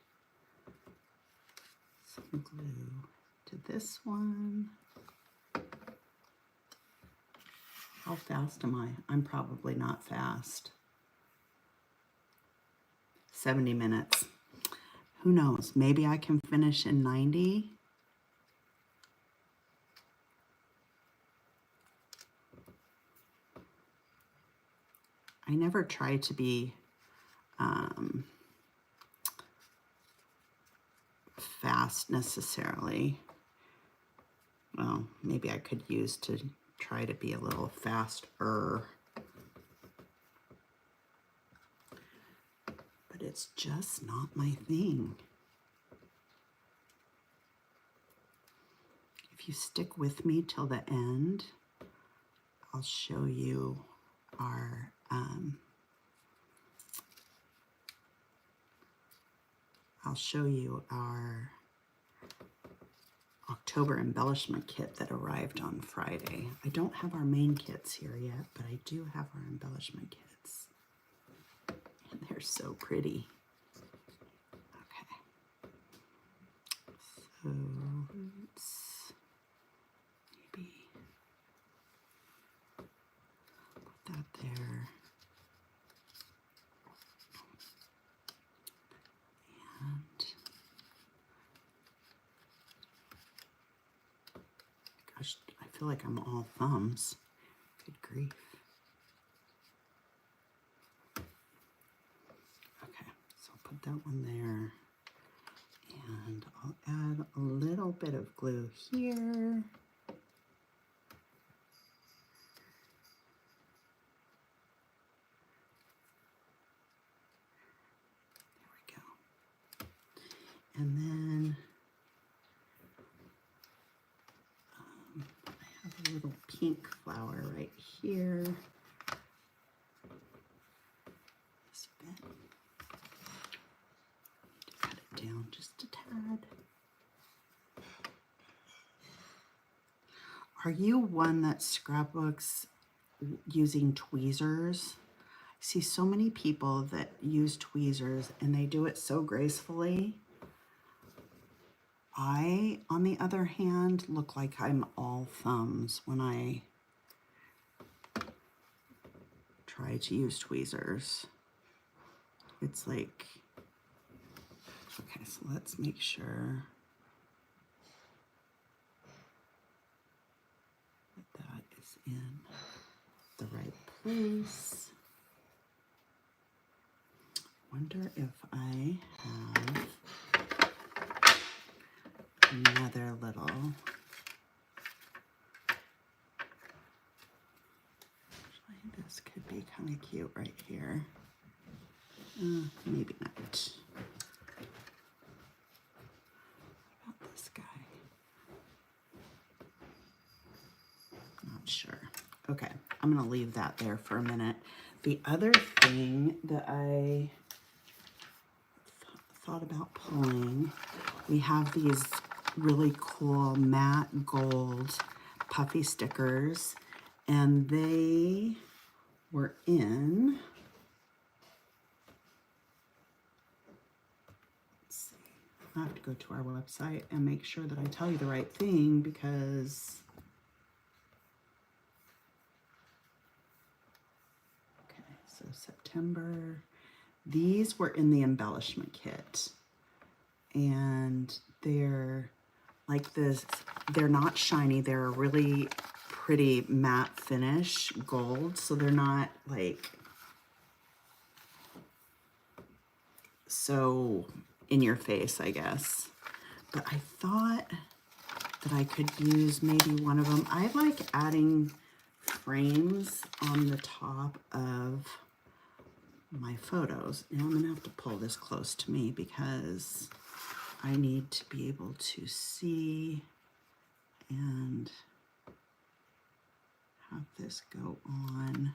some glue to this one. How fast am I? I'm probably not fast. 70 minutes. Who knows? Maybe I can finish in 90. I never try to be fast necessarily. Well, maybe I could use to try to be a little faster. But it's just not my thing. If you stick with me till the end, I'll show you our October embellishment kit that arrived on Friday. I don't have our main kits here yet, but I do have our embellishment kits. And they're so pretty. Okay. So let's maybe put that there. And gosh, I feel like I'm all thumbs. Good grief. Okay, so I'll put that one there. And I'll add a little bit of glue here. There we go. And then I have a little pink flower right here. This bit. Cut it down just a tad. Are you one that scrapbooks using tweezers? I see so many people that use tweezers and they do it so gracefully. I, on the other hand, look like I'm all thumbs when I try to use tweezers. It's like, okay, so let's make sure that that is in the right place. Wonder if I have another little actually this could be kind of cute right here. Maybe not. What about this guy? Not sure. Okay, I'm gonna leave that there for a minute. The other thing that I thought about pulling, we have these really cool matte gold puffy stickers, and they were in, let's see, I have to go to our website and make sure that I tell you the right thing, because okay, so September, these were in the embellishment kit, and they're like this, they're not shiny, they're a really pretty matte finish gold, so they're not like so in your face, I guess. But I thought that I could use maybe one of them. I like adding frames on the top of my photos. Now I'm gonna have to pull this close to me because I need to be able to see and have this go on.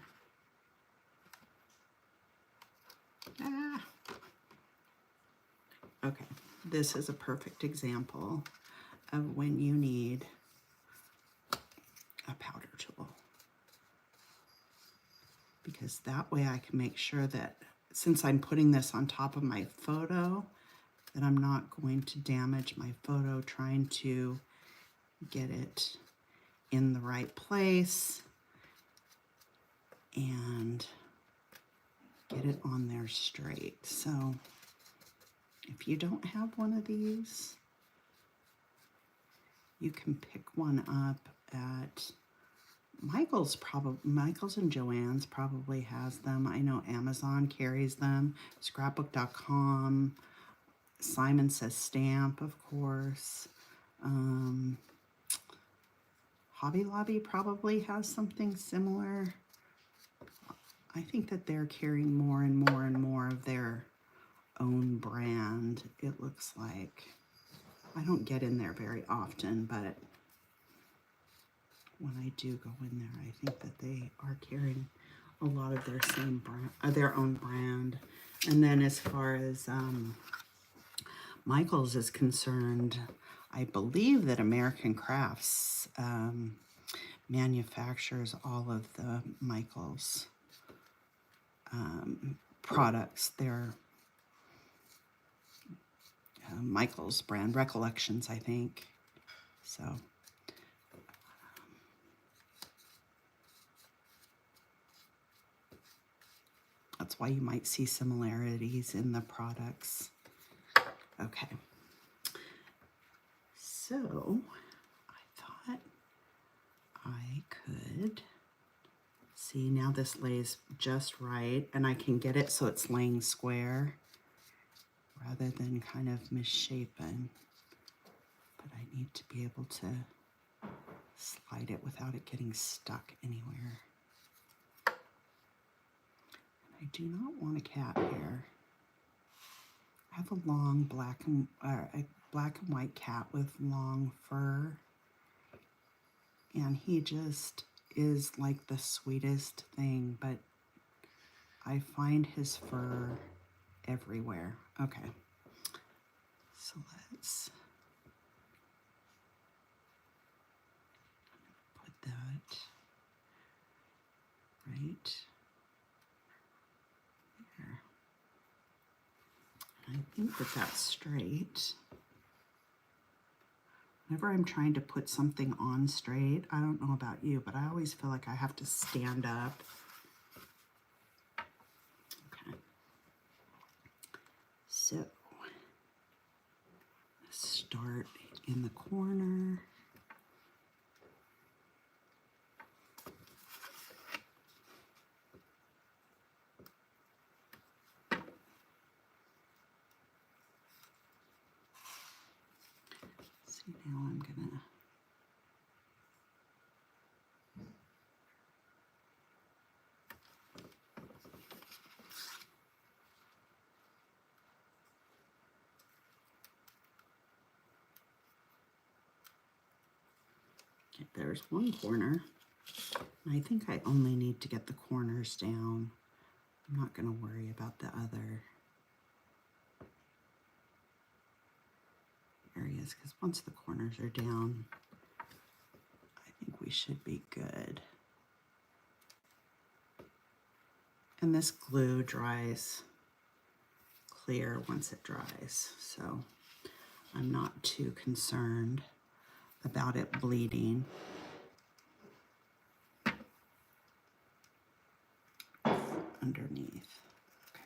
Ah. Okay, this is a perfect example of when you need a powder tool, because that way I can make sure that since I'm putting this on top of my photo, that I'm not going to damage my photo trying to get it in the right place and get it on there straight. So if you don't have one of these, you can pick one up at Michael's and Joann's probably has them. I know Amazon carries them, scrapbook.com, Simon Says Stamp, of course. Hobby Lobby probably has something similar. I think that they're carrying more and more and more of their own brand, it looks like. I don't get in there very often, but when I do go in there, I think that they are carrying a lot of their same brand, their own brand. And then as far as Michael's is concerned, I believe that American Crafts manufactures all of the Michael's products. They're Michael's brand, Recollections, I think. So that's why you might see similarities in the products. Okay. So I thought I could see, now this lays just right, and I can get it so it's laying square rather than kind of misshapen. But I need to be able to slide it without it getting stuck anywhere. And I do not want a cat hair. I have a long black and white cat with long fur, and he just is like the sweetest thing, but I find his fur everywhere. Okay, so let's put that right there. I think that that's straight. Whenever I'm trying to put something on straight, I don't know about you, but I always feel like I have to stand up. Okay. So, let's start in the corner. See, now I'm gonna okay, there's one corner. I think I only need to get the corners down. I'm not going to worry about the other areas, because once the corners are down, I think we should be good. And this glue dries clear once it dries. So I'm not too concerned about it bleeding. Underneath. Okay.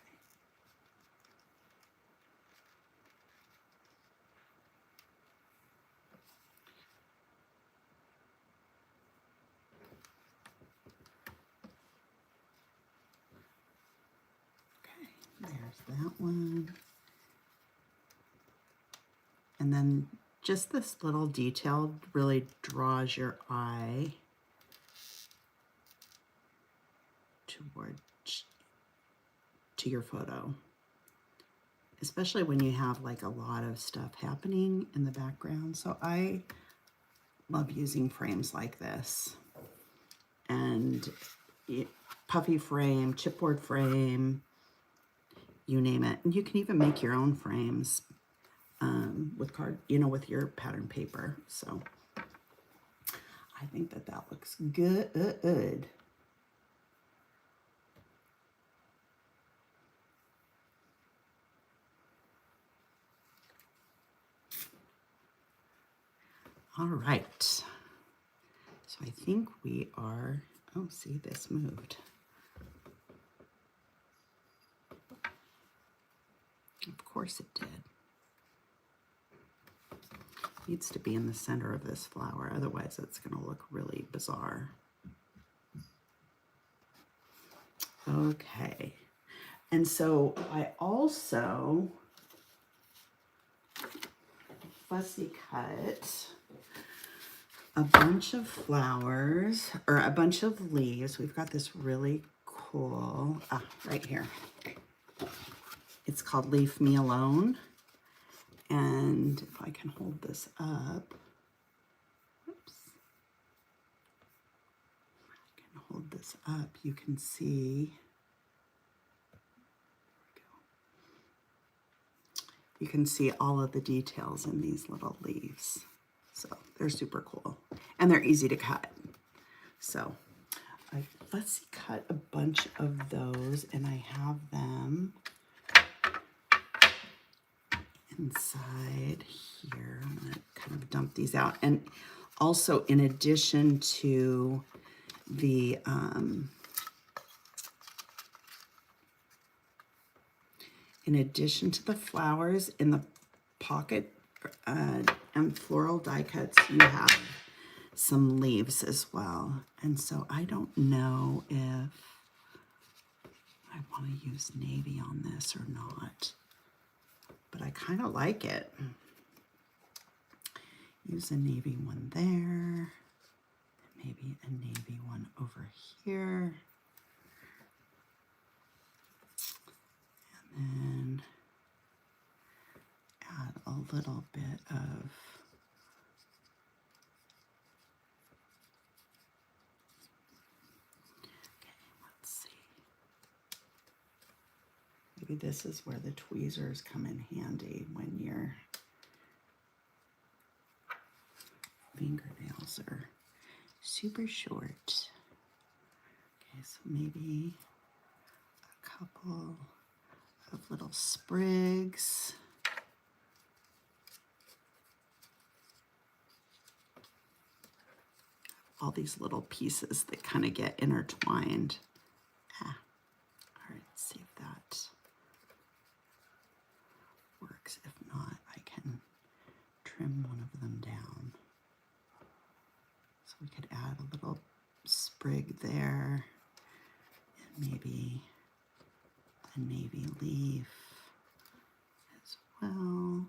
Okay, there's that one. And then just this little detail really draws your eye to your photo, especially when you have like a lot of stuff happening in the background. So I love using frames like this, and puffy frame, chipboard frame, you name it. And you can even make your own frames with with your pattern paper. So I think that looks good. All right. So I think we are, oh, see, this moved. Of course it did. Needs to be in the center of this flower, otherwise it's going to look really bizarre. Okay. And so I also fussy cut a bunch of flowers, or a bunch of leaves. We've got this really cool, right here. It's called Leave Me Alone. And if I can hold this up, oops, I can hold this up, you can see, you can see all of the details in these little leaves. So they're super cool, and they're easy to cut. So I fussy cut a bunch of those, and I have them inside here. I'm going to kind of dump these out. And also, in addition to the flowers in the pocket and floral die cuts, you have some leaves as well. And so I don't know if I want to use navy on this or not, but I kind of like it. Use a navy one there, maybe a navy one over here, and then add a little bit of maybe this is where the tweezers come in handy when your fingernails are super short. Okay, so maybe a couple of little sprigs. All these little pieces that kind of get intertwined. All right, let's see if that works. If not, I can trim one of them down. So we could add a little sprig there, and maybe a navy leaf as well.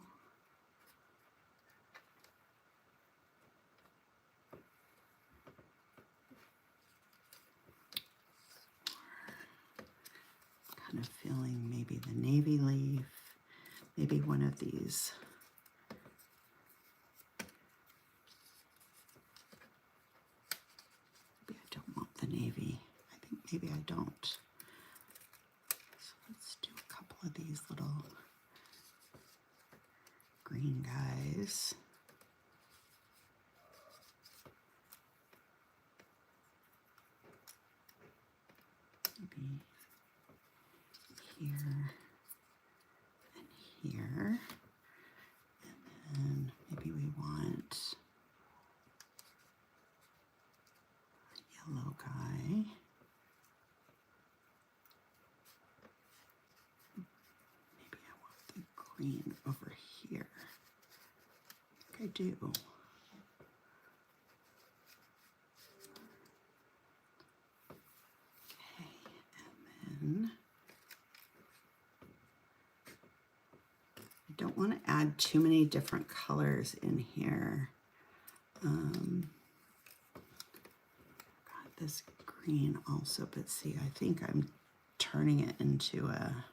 Kind of feeling maybe the navy leaf, maybe one of these maybe I don't want the navy. I think maybe I don't. So let's do a couple of these little green guys. Maybe here and here. And green over here. I think I do. Okay, and then I don't want to add too many different colors in here. Got this green also, but see, I think I'm turning it into a,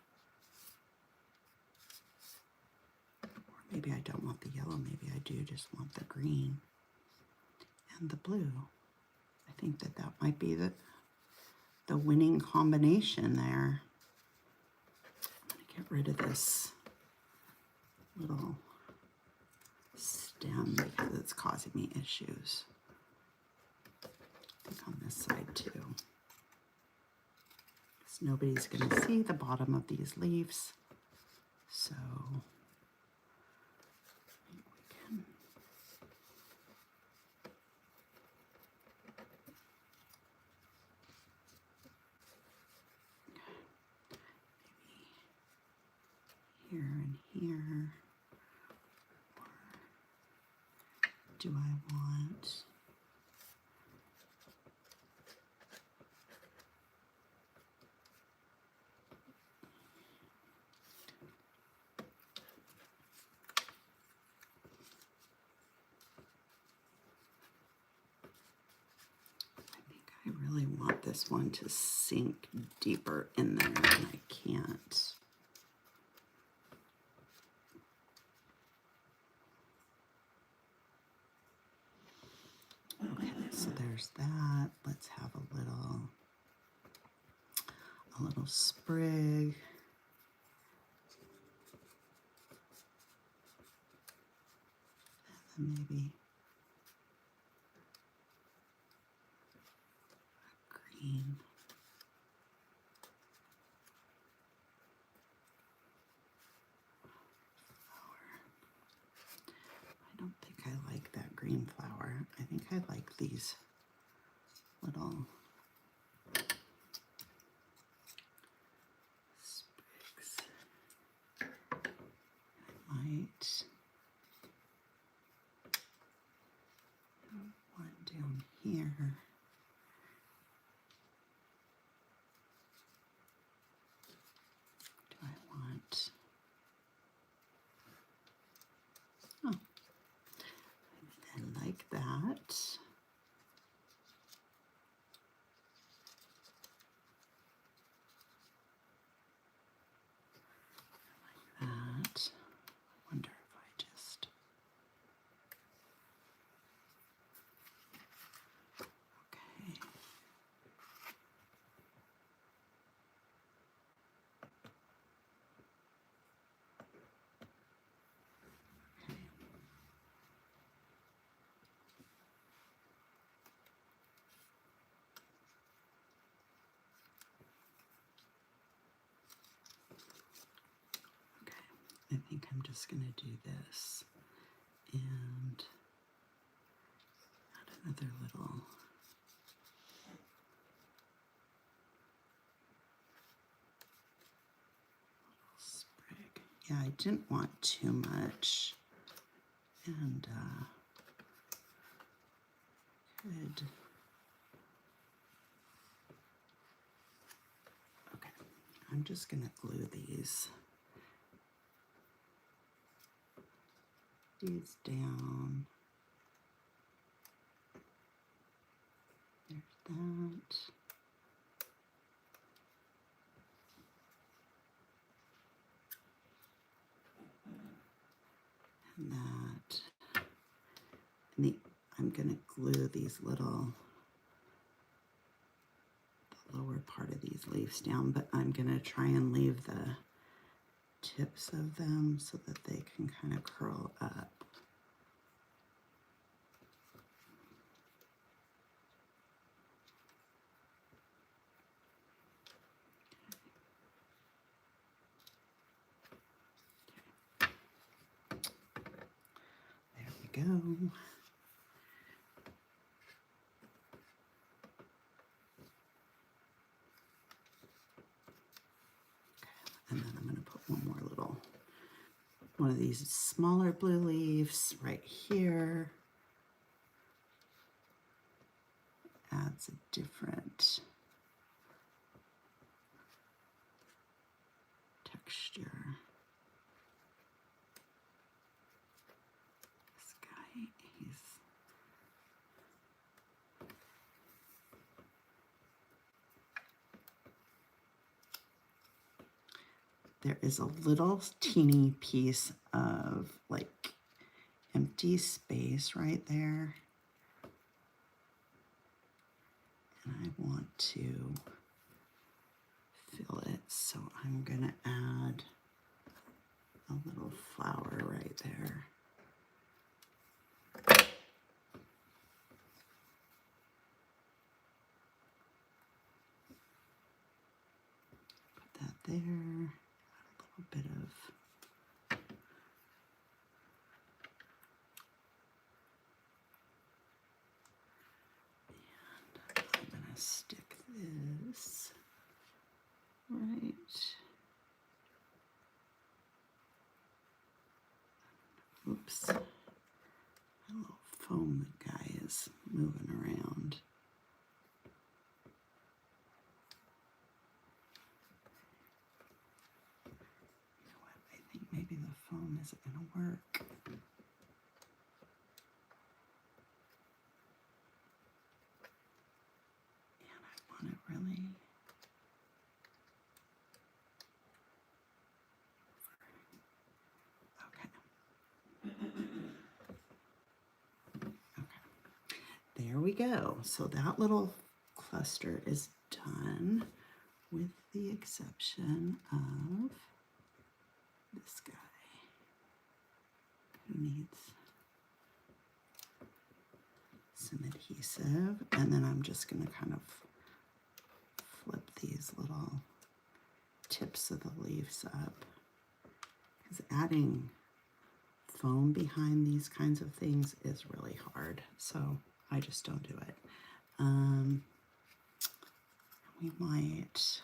or maybe I don't want the yellow, maybe I do just want the green and the blue. I think that that might be the winning combination there. I'm gonna get rid of this little stem because it's causing me issues. I think on this side too. Because nobody's gonna see the bottom of these leaves. So we can maybe here and here. Or do I want I really want this one to sink deeper in there, and I can't. Okay, so there's that. Let's have a little sprig. And then maybe a green. I don't think I like that green flower. I think I like these little sprigs. I might have one down here. Do I want? Oh, I like that. I wonder if I just, okay. I think I'm just going to do this and add another little sprig. Yeah, I didn't want too much, and could. Okay, I'm just going to glue these down. There's that. And that. And I'm going to glue these little, the lower part of these leaves down, but I'm going to try and leave the tips of them so that they can kind of curl up. There we go. And then I'm going to put one more little one of these smaller blue leaves right here. Adds a different texture. This guy, there is a little teeny piece of like empty space right there. And I want to fill it, so I'm gonna add a little flower right there. Put that there, add a little bit of I'm gonna stick this right. Oops. My little foam guy is moving around. You know what? I think maybe the foam isn't gonna work. And I want it really there we go. So that little cluster is done, with the exception of this guy who needs some adhesive. And then I'm just going to kind of flip these little tips of the leaves up, because adding foam behind these kinds of things is really hard. So I just don't do it. We might,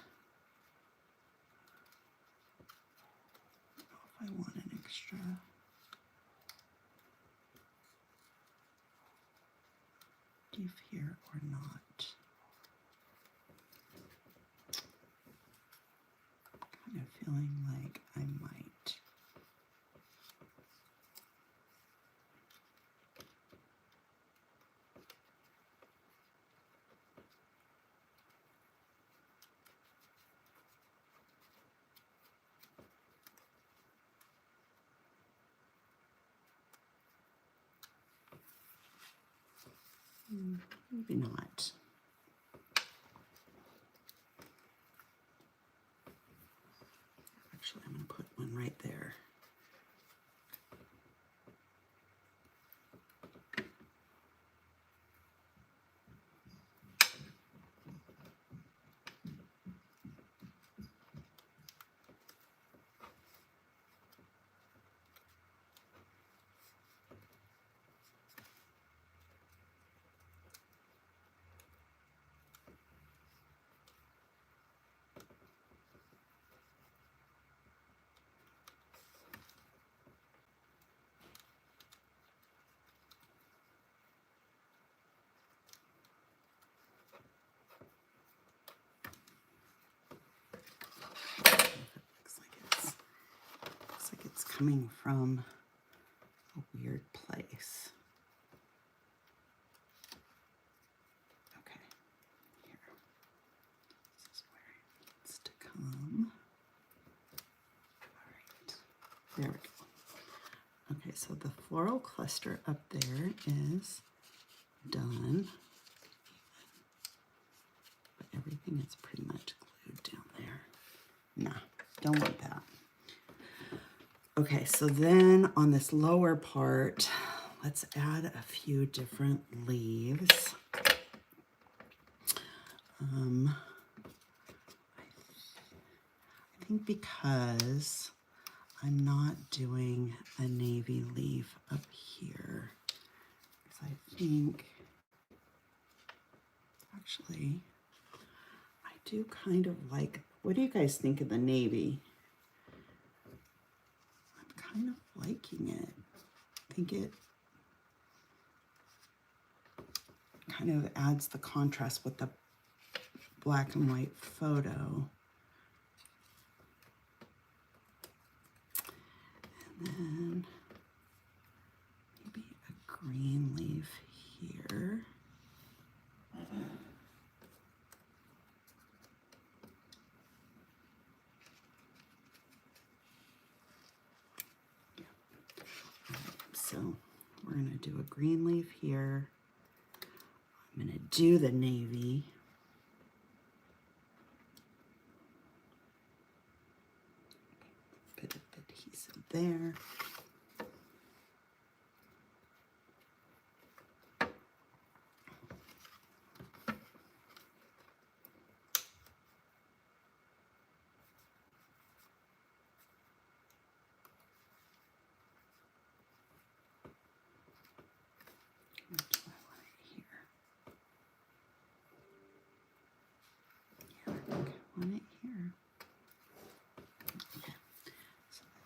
I don't know if I want an extra. Leaf here or not. I'm kind of feeling like I might. Maybe not. Actually, I'm going to put one right there. Looks like it's coming from a weird place. Okay, here. This is where it needs to come. All right, there we go. Okay, so the floral cluster up there is done. But everything is pretty much glued down there. Nah, don't want that. Okay, so then on this lower part, let's add a few different leaves. I think because I'm not doing a navy leaf up here, because I think, actually, I do kind of like, what do you guys think of the navy? I'm kind of liking it. I think it kind of adds the contrast with the black and white photo. And then maybe a green leaf here. So we're going to do a green leaf here. I'm going to do the navy. Bit of adhesive there.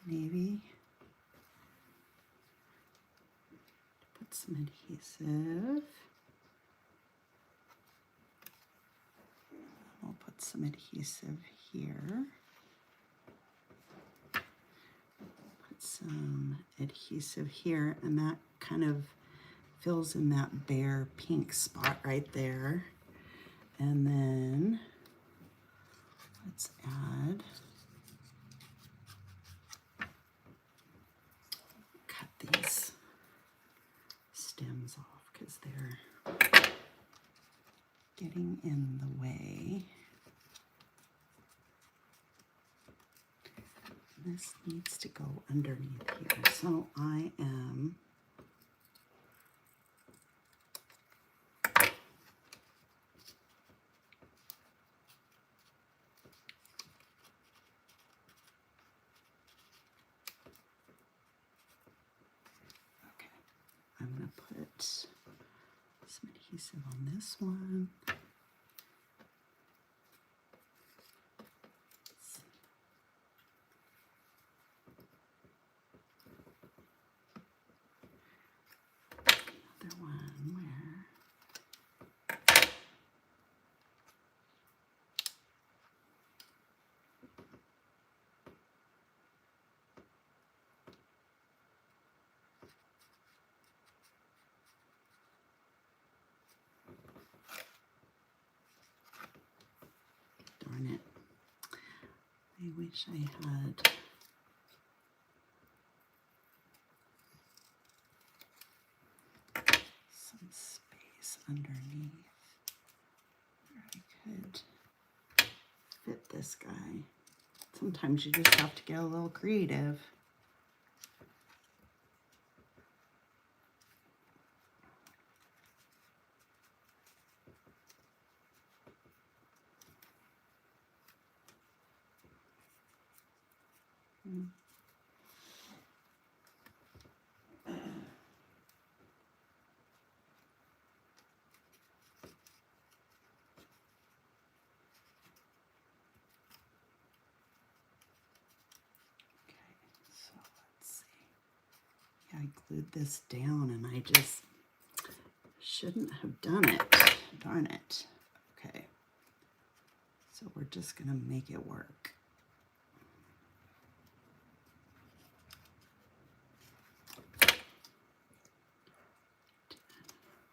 Navy. Put some adhesive. We'll put some adhesive here. Put some adhesive here, and that kind of fills in that bare pink spot right there. And then let's add, cut these stems off because they're getting in the way. This needs to go underneath here. So I am I'm going to put some adhesive on this one. Another one where darn it. I wish I had some space underneath where I could fit this guy. Sometimes you just have to get a little creative. I glued this down and I just shouldn't have done it. Darn it. Okay. So we're just going to make it work.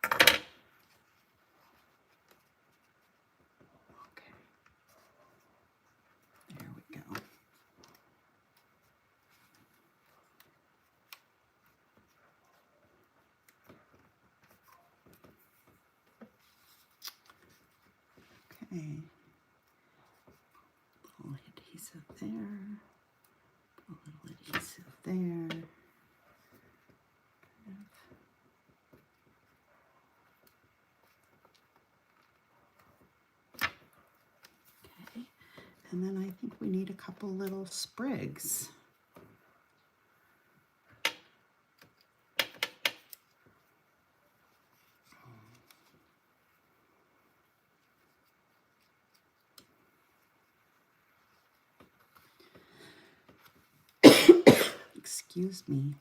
Okay. There we go. Okay, a little adhesive there, a little adhesive there. Okay, and then I think we need a couple little sprigs. Excuse me.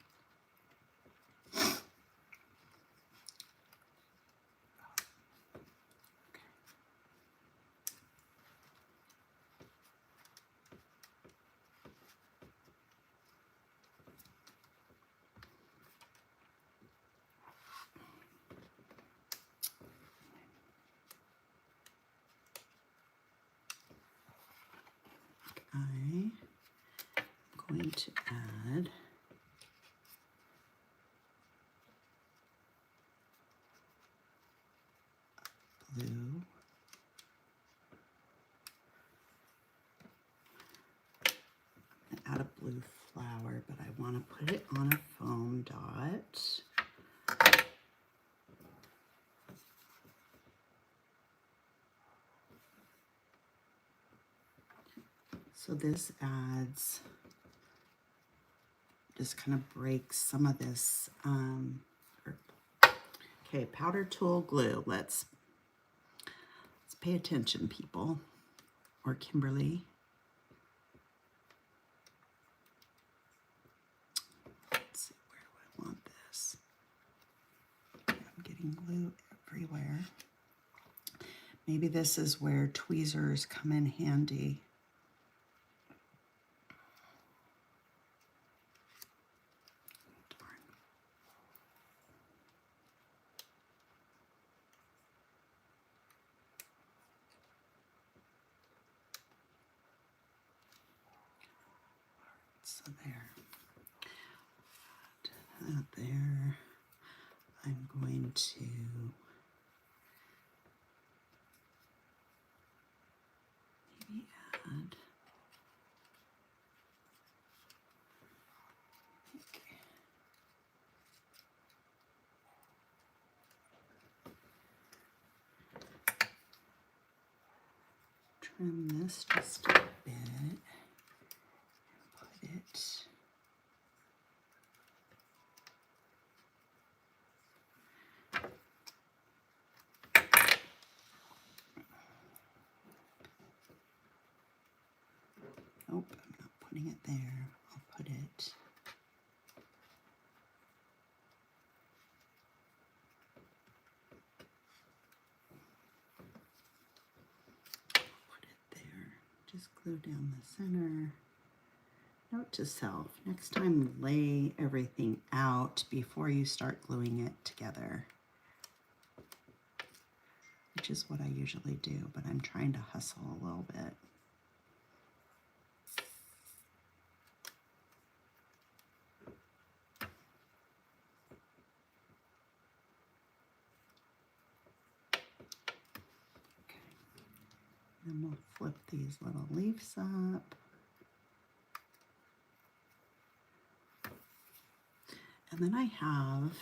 I'm going to add blue, add a blue flower, but I want to put it on a foam dot. So this adds, just kind of breaks some of this. Okay, powder tool glue. Let's pay attention, people, or Kimberly. Let's see, where do I want this? I'm getting glue everywhere. Maybe this is where tweezers come in handy. So there, that there. I'm going to maybe add, trim this just a bit and put it nope, I'm not putting it there. I'll put it there. Just glue down the center. Note to self, next time lay everything out before you start gluing it together, which is what I usually do, but I'm trying to hustle a little bit. Okay. Then we'll flip these little leaves up. And then I have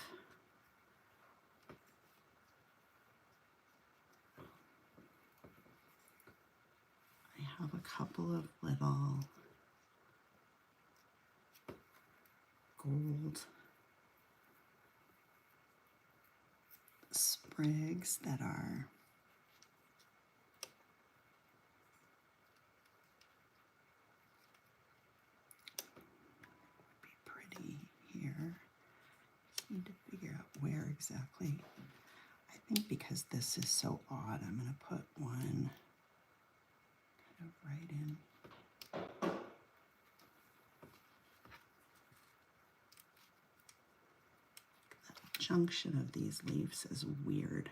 a couple of little gold sprigs that are would be pretty here. Just need to figure out where exactly. I think because this is so odd, I'm going to put one kind of right in. That junction of these leaves is weird.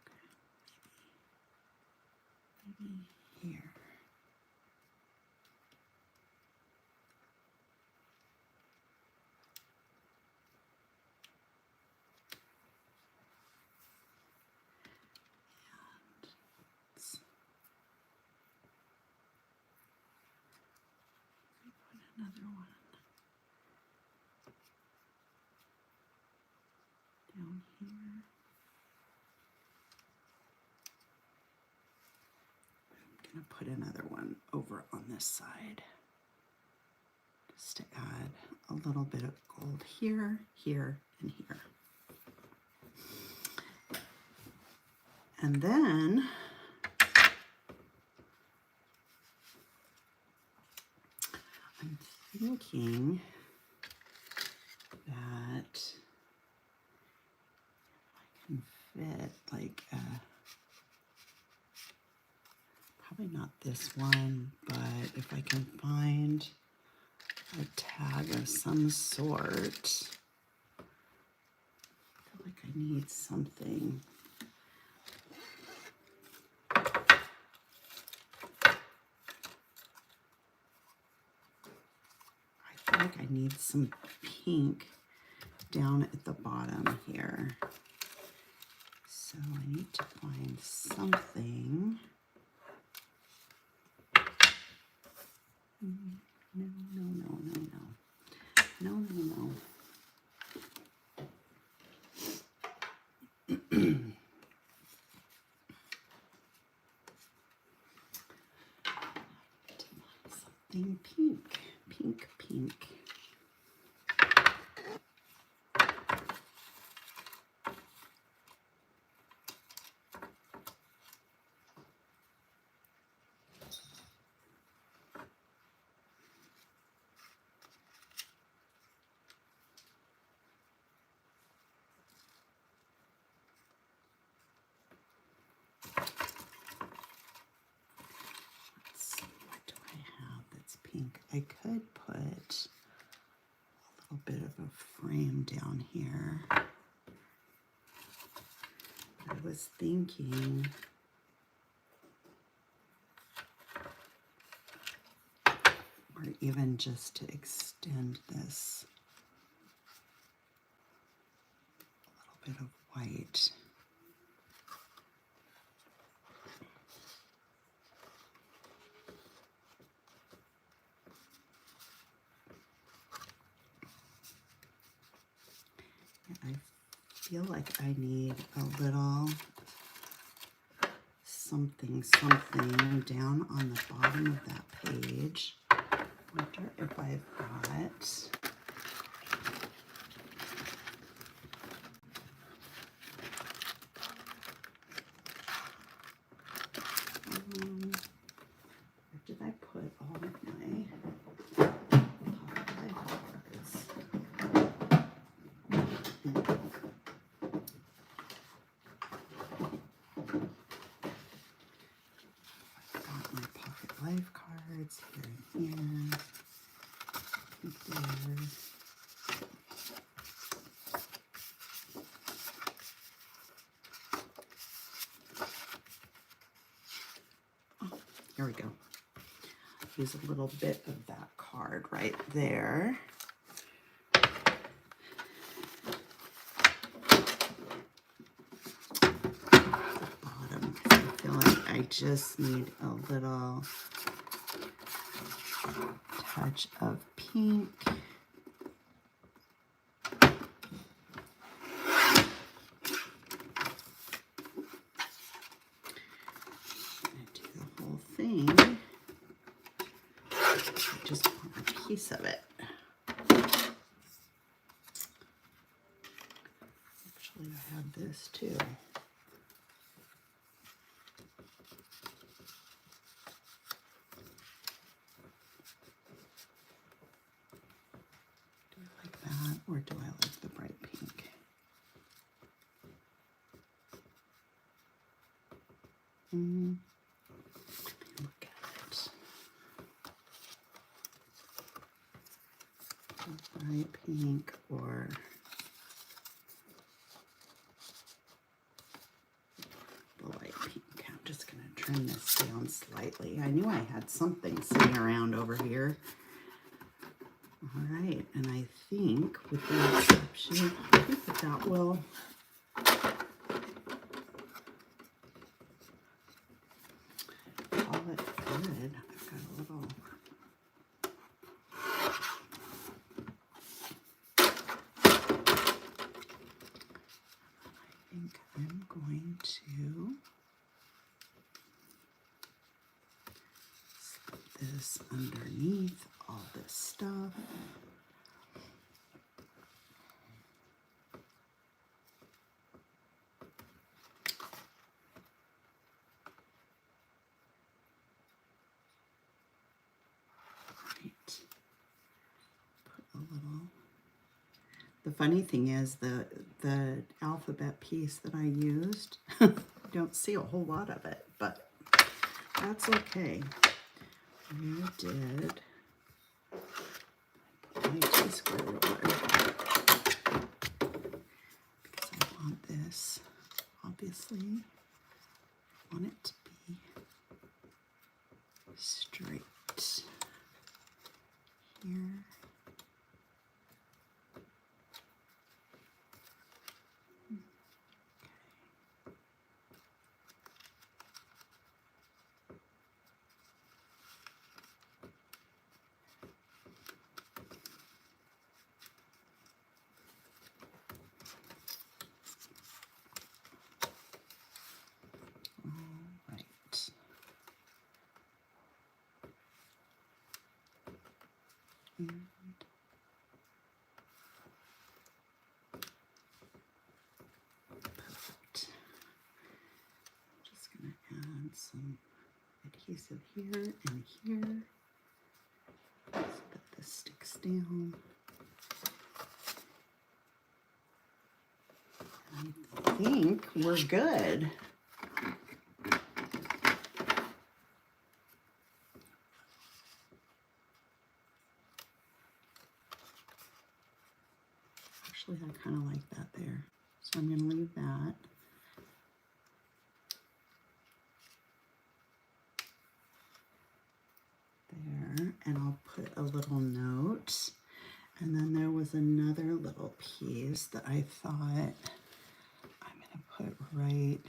Okay, maybe here. Another one down here. I'm going to put another one over on this side just to add a little bit of gold here, here, and here. And then I'm thinking that I can fit like probably not this one, but if I can find a tag of some sort, I feel like I need something. I feel like I need some pink down at the bottom here. So I need to find something. No, no, no, no, no. No, no, no. Something pink, pink, pink. What do I have that's pink? I could put a little bit of a frame down here. I was thinking or even just to extend this a little bit of white. I feel like I need a little something down on the bottom of that page. I wonder if I've got where did I put all of my Pocket Life cards? I've got my Pocket Life cards here and here. There. Oh, here we go. Use a little bit of that card right there. Bottom, because I feel like I just need a little touch of pink. Do the whole thing. I just want a piece of it. Actually, I have this too. Do I like that, or do I like the bright pink? Look at it. The bright pink or the light pink. I'm just going to trim this down slightly. I knew I had something sitting around over here. All right, and I think with the exception, I think that will call it good. I've got a little. I think I'm going to slip this underneath all this stuff. Right. The funny thing is the alphabet piece that I used, I don't see a whole lot of it, but that's okay. Where did my T-square ruler? Because I want this, obviously, I want it to be straight here. And perfect. I'm just going to add some adhesive here and here so that this sticks down. I think we're good. Actually, I kind of like that there. So I'm going to leave that. There, and I'll put a little note. And then there was another little piece that I thought I'm going to put right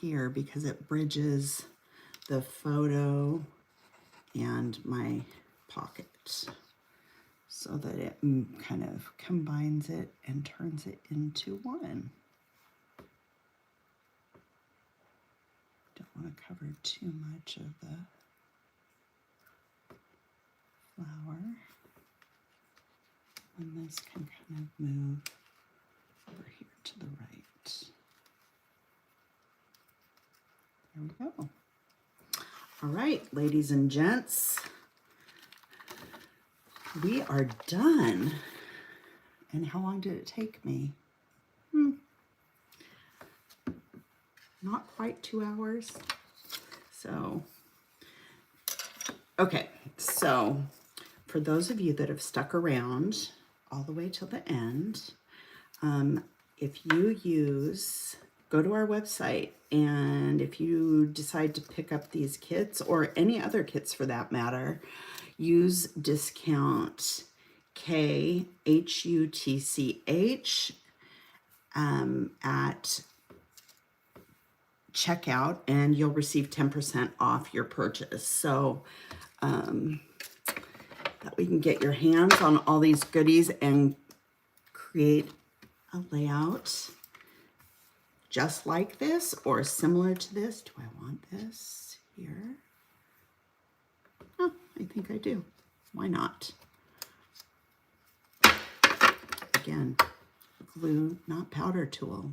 here because it bridges the photo and my pocket so that it kind of combines it and turns it into one. Don't want to cover too much of the flower. And this can kind of move over here to the right. There we go. All right, ladies and gents, we are done. And how long did it take me? Not quite 2 hours. So, okay, so for those of you that have stuck around all the way till the end, if you go to our website, and if you decide to pick up these kits or any other kits for that matter, use discount KHUTCH at checkout, and you'll receive 10% off your purchase. So that we can get your hands on all these goodies and create a layout just like this or similar to this. Do I want this here? Oh, I think I do. Why not? Again, glue, not powder tool.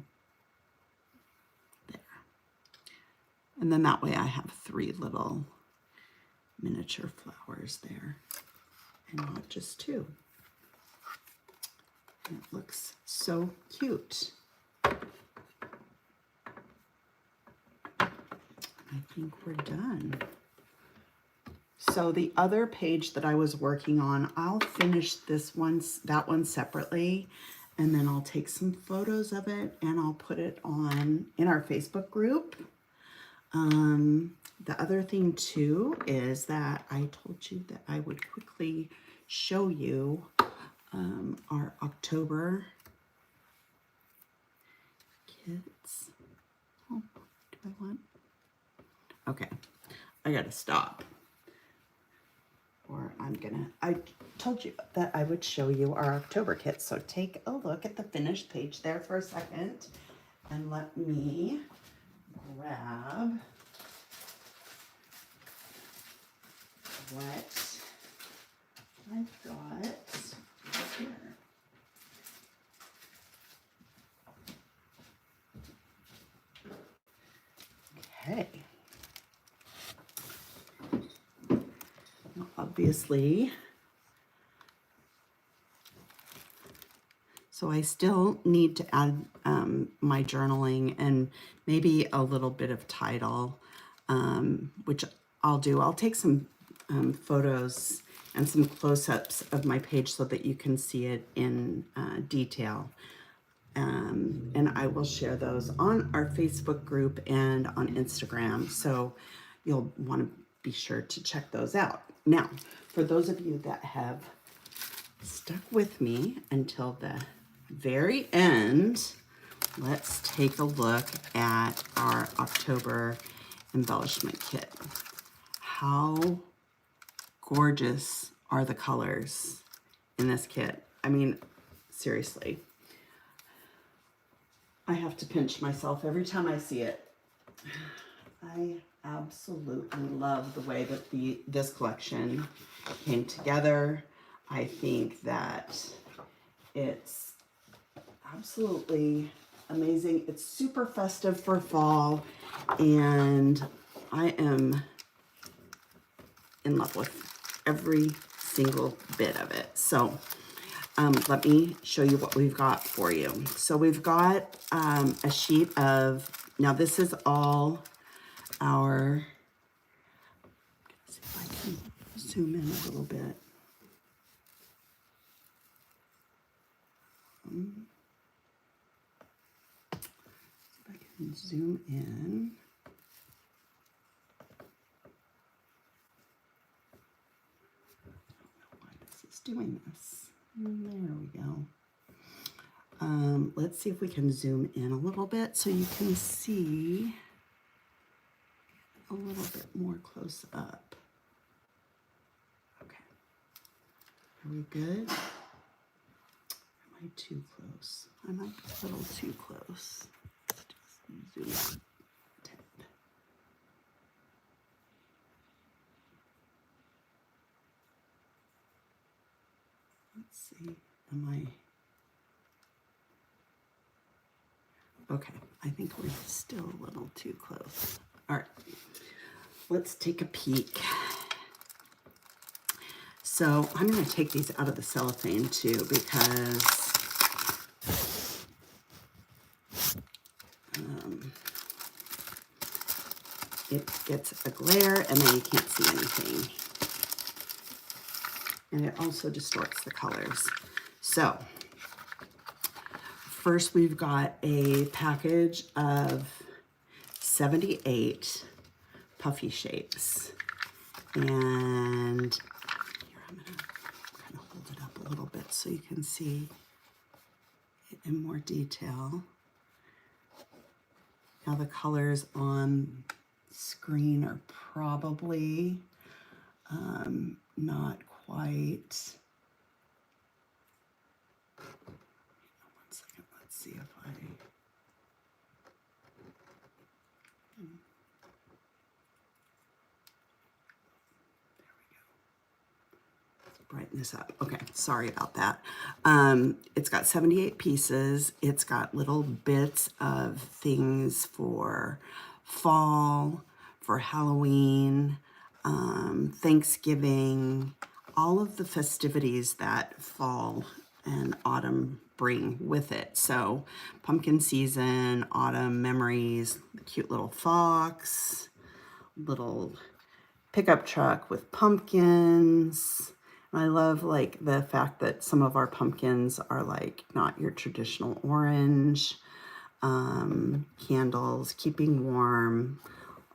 There. And then that way I have 3 little miniature flowers there and not just 2. And it looks so cute. I think we're done. So the other page that I was working on, I'll finish that one separately, and then I'll take some photos of it and I'll put it on in our Facebook group. The other thing too is that I told you that I would quickly show you our October kits. Oh, do I want? Okay, I gotta stop. Or I told you that I would show you our October kits. So take a look at the finished page there for a second and let me grab what I've got right here. Okay. Now, obviously, So I still need to add my journaling and maybe a little bit of title, which I'll do. I'll take some photos and some close-ups of my page so that you can see it in detail. And I will share those on our Facebook group and on Instagram. So you'll want to be sure to check those out. Now, for those of you that have stuck with me until the very end, let's take a look at our October embellishment kit. How gorgeous are the colors in this kit? I mean, seriously. I have to pinch myself every time I see it. I absolutely love the way that this collection came together. I think that it's absolutely amazing. It's super festive for fall, and I am in love with every single bit of it. So let me show you what we've got for you. So we've got a sheet of, now this is all our, let's see if I can zoom in a little bit. If I can zoom in. I don't know why this is doing this. There we go. Let's see if we can zoom in a little bit so you can see a little bit more close up. Okay. Are we good? Am I too close? I might be a little too close. Let's just zoom out. Let's see. Am I? Okay, I think we're still a little too close. All right, let's take a peek. So I'm going to take these out of the cellophane too, because it gets a glare and then you can't see anything. And it also distorts the colors. So first we've got a package of 78 puffy shapes. And here I'm gonna kind of hold it up a little bit so you can see it in more detail. Now the colors on screen are probably not quite. One second, let's see if I. Brighten this up. Okay, sorry about that. It's got 78 pieces. It's got little bits of things for fall, for Halloween, Thanksgiving, all of the festivities that fall and autumn bring with it. So pumpkin season, autumn memories, the cute little fox, little pickup truck with pumpkins. I love like the fact that some of our pumpkins are like not your traditional orange. Candles, keeping warm,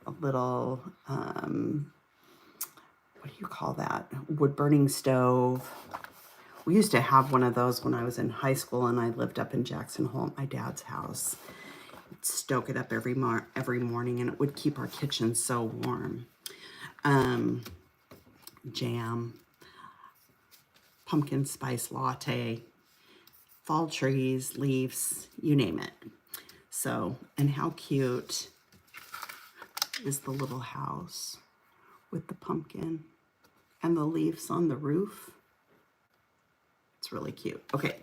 a little, what do you call that? Wood burning stove. We used to have one of those when I was in high school and I lived up in Jackson Hole at my dad's house. I'd stoke it up every morning and it would keep our kitchen so warm. Jam, pumpkin spice latte, fall trees, leaves, you name it. So, and how cute is the little house with the pumpkin and the leaves on the roof? It's really cute. Okay,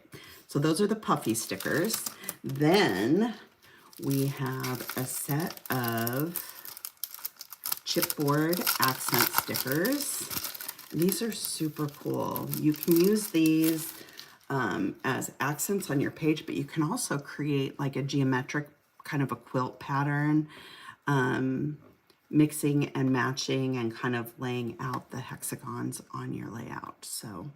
so those are the puffy stickers. Then we have a set of chipboard accent stickers. These are super cool. You can use these as accents on your page, but you can also create like a geometric kind of a quilt pattern, mixing and matching and kind of laying out the hexagons on your layout. So,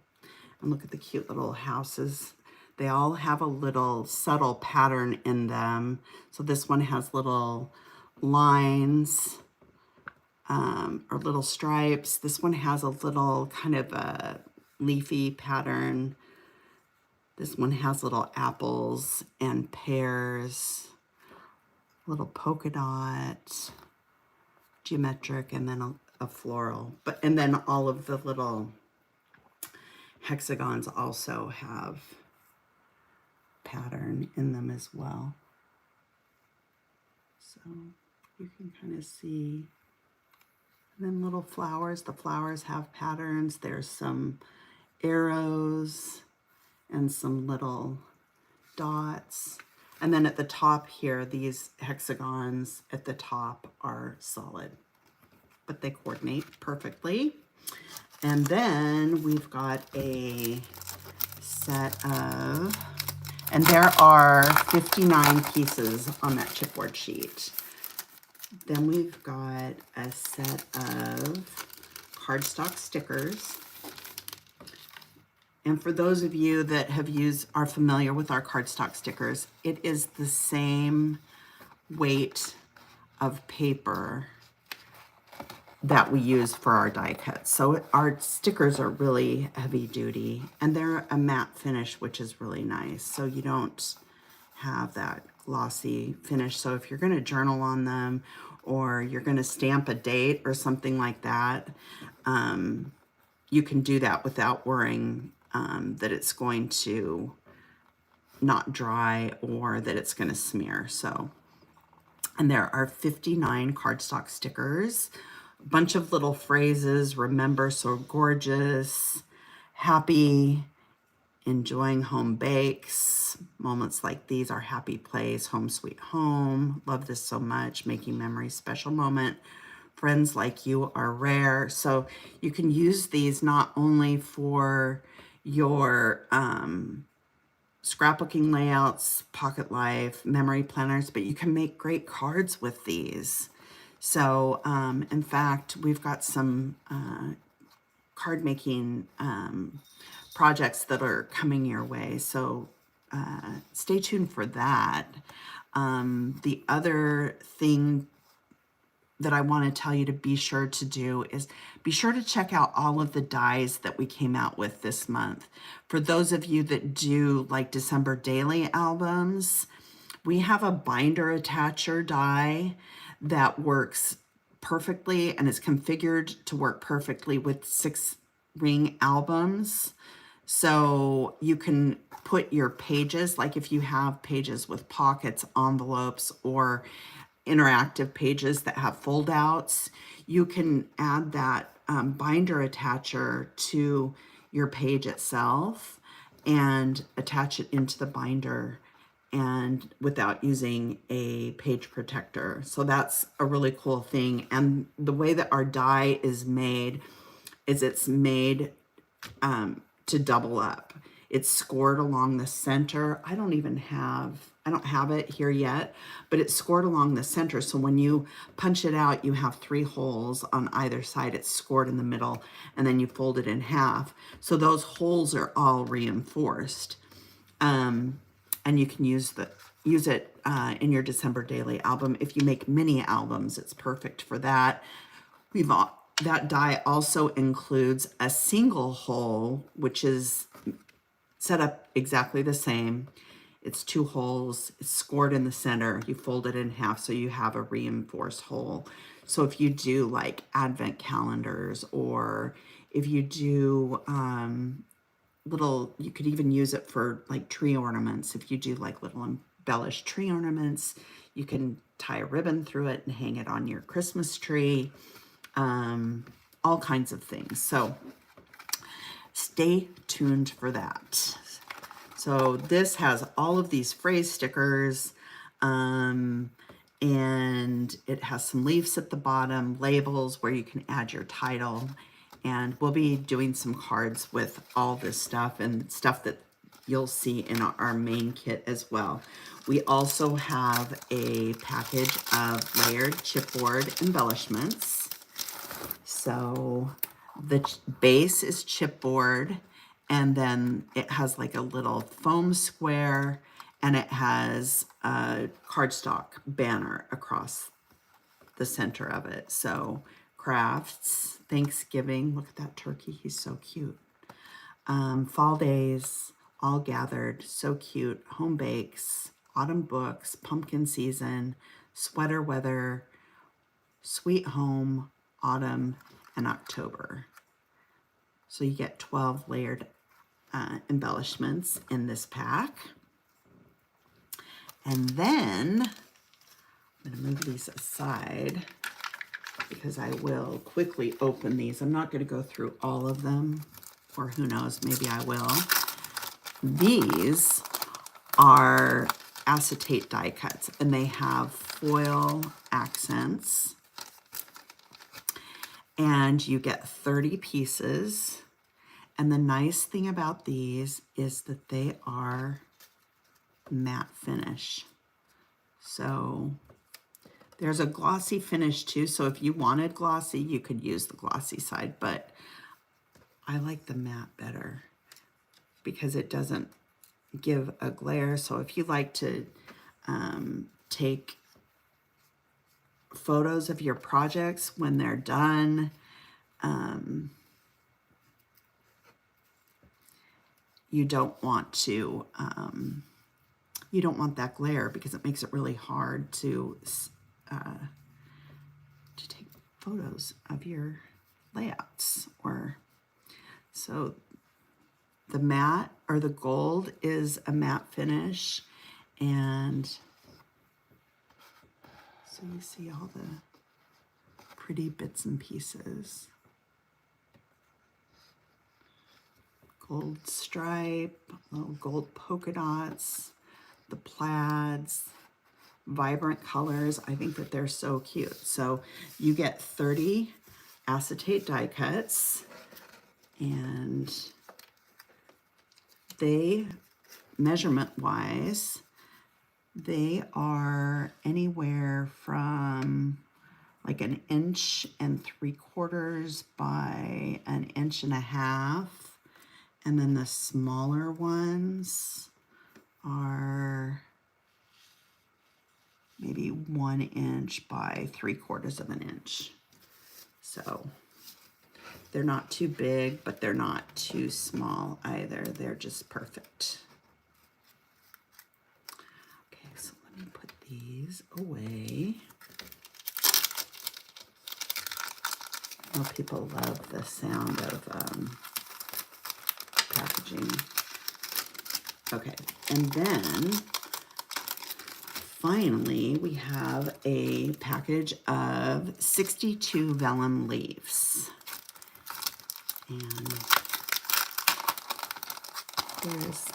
and look at the cute little houses. They all have a little subtle pattern in them. So this one has little lines or little stripes. This one has a little kind of a leafy pattern. This one has little apples and pears, little polka dot, geometric, and then a floral. And then all of the little hexagons also have pattern in them as well. So you can kind of see. And then little flowers. The flowers have patterns. There's some arrows and some little dots. And then at the top here, these hexagons at the top are solid, but they coordinate perfectly. And then we've got a set of, and there are 59 pieces on that chipboard sheet. Then we've got a set of cardstock stickers. And for those of you that are familiar with our cardstock stickers, it is the same weight of paper that we use for our die cuts. So our stickers are really heavy duty, and they're a matte finish, which is really nice. So you don't have that glossy finish. So if you're going to journal on them, or you're going to stamp a date or something like that, you can do that without worrying that it's going to not dry or that it's going to smear. So, and there are 59 cardstock stickers, a bunch of little phrases: remember, so gorgeous, happy, enjoying home bakes, moments like these are happy place, home sweet home, love this so much, making memories, special moment, friends like you are rare. So you can use these not only for your scrapbooking layouts, pocket life, memory planners, but you can make great cards with these. So in fact, we've got some card making projects that are coming your way. So stay tuned for that. The other thing that I want to tell you to be sure to do is be sure to check out all of the dies that we came out with this month. For those of you that do like December daily albums, we have a binder attacher die that works perfectly and is configured to work perfectly with 6-ring albums. So you can put your pages, like if you have pages with pockets, envelopes, or interactive pages that have fold outs, you can add that binder attacher to your page itself and attach it into the binder, and without using a page protector. So that's a really cool thing. And the way that our die is made is it's made to double up. It's scored along the center. I don't have it here yet, but it's scored along the center. So when you punch it out, you have 3 holes on either side. It's scored in the middle, and then you fold it in half. So those holes are all reinforced. And you can use it in your December daily album. If you make mini albums, it's perfect for that. That die also includes a single hole, which is set up exactly the same. It's 2 holes, it's scored in the center, you fold it in half so you have a reinforced hole. So if you do like advent calendars, or if you do you could even use it for like tree ornaments. If you do like little embellished tree ornaments, you can tie a ribbon through it and hang it on your Christmas tree. All kinds of things. So stay tuned for that. So this has all of these phrase stickers, and it has some leaves at the bottom, labels where you can add your title. And we'll be doing some cards with all this stuff and stuff that you'll see in our main kit as well. We also have a package of layered chipboard embellishments. So the base is chipboard, and then it has like a little foam square, and it has a cardstock banner across the center of it. So crafts, Thanksgiving, look at that turkey, he's so cute. Fall days, all gathered, so cute. Home bakes, autumn books, pumpkin season, sweater weather, sweet home, autumn, and October. So you get 12 layered embellishments in this pack. And then I'm going to move these aside because I will quickly open these. I'm not going to go through all of them, or who knows, maybe I will. These are acetate die cuts, and they have foil accents. And you get 30 pieces. And the nice thing about these is that they are matte finish. So there's a glossy finish too. So if you wanted glossy, you could use the glossy side, but I like the matte better because it doesn't give a glare. So if you like to take photos of your projects when they're done, you don't want that glare because it makes it really hard to take photos of your layouts. Or so the matte or the gold is a matte finish, and so you see all the pretty bits and pieces. Gold stripe, little gold polka dots, the plaids, vibrant colors. I think that they're so cute. So you get 30 acetate die cuts, and they, measurement wise, they are anywhere from like 1 3/4 inches by 1.5 inches. And then the smaller ones are maybe 1 inch by 3/4 inch. So they're not too big, but they're not too small either. They're just perfect. Okay, so let me put these away. I know people love the sound of packaging. Okay, and then finally we have a package of 62 vellum leaves. And there's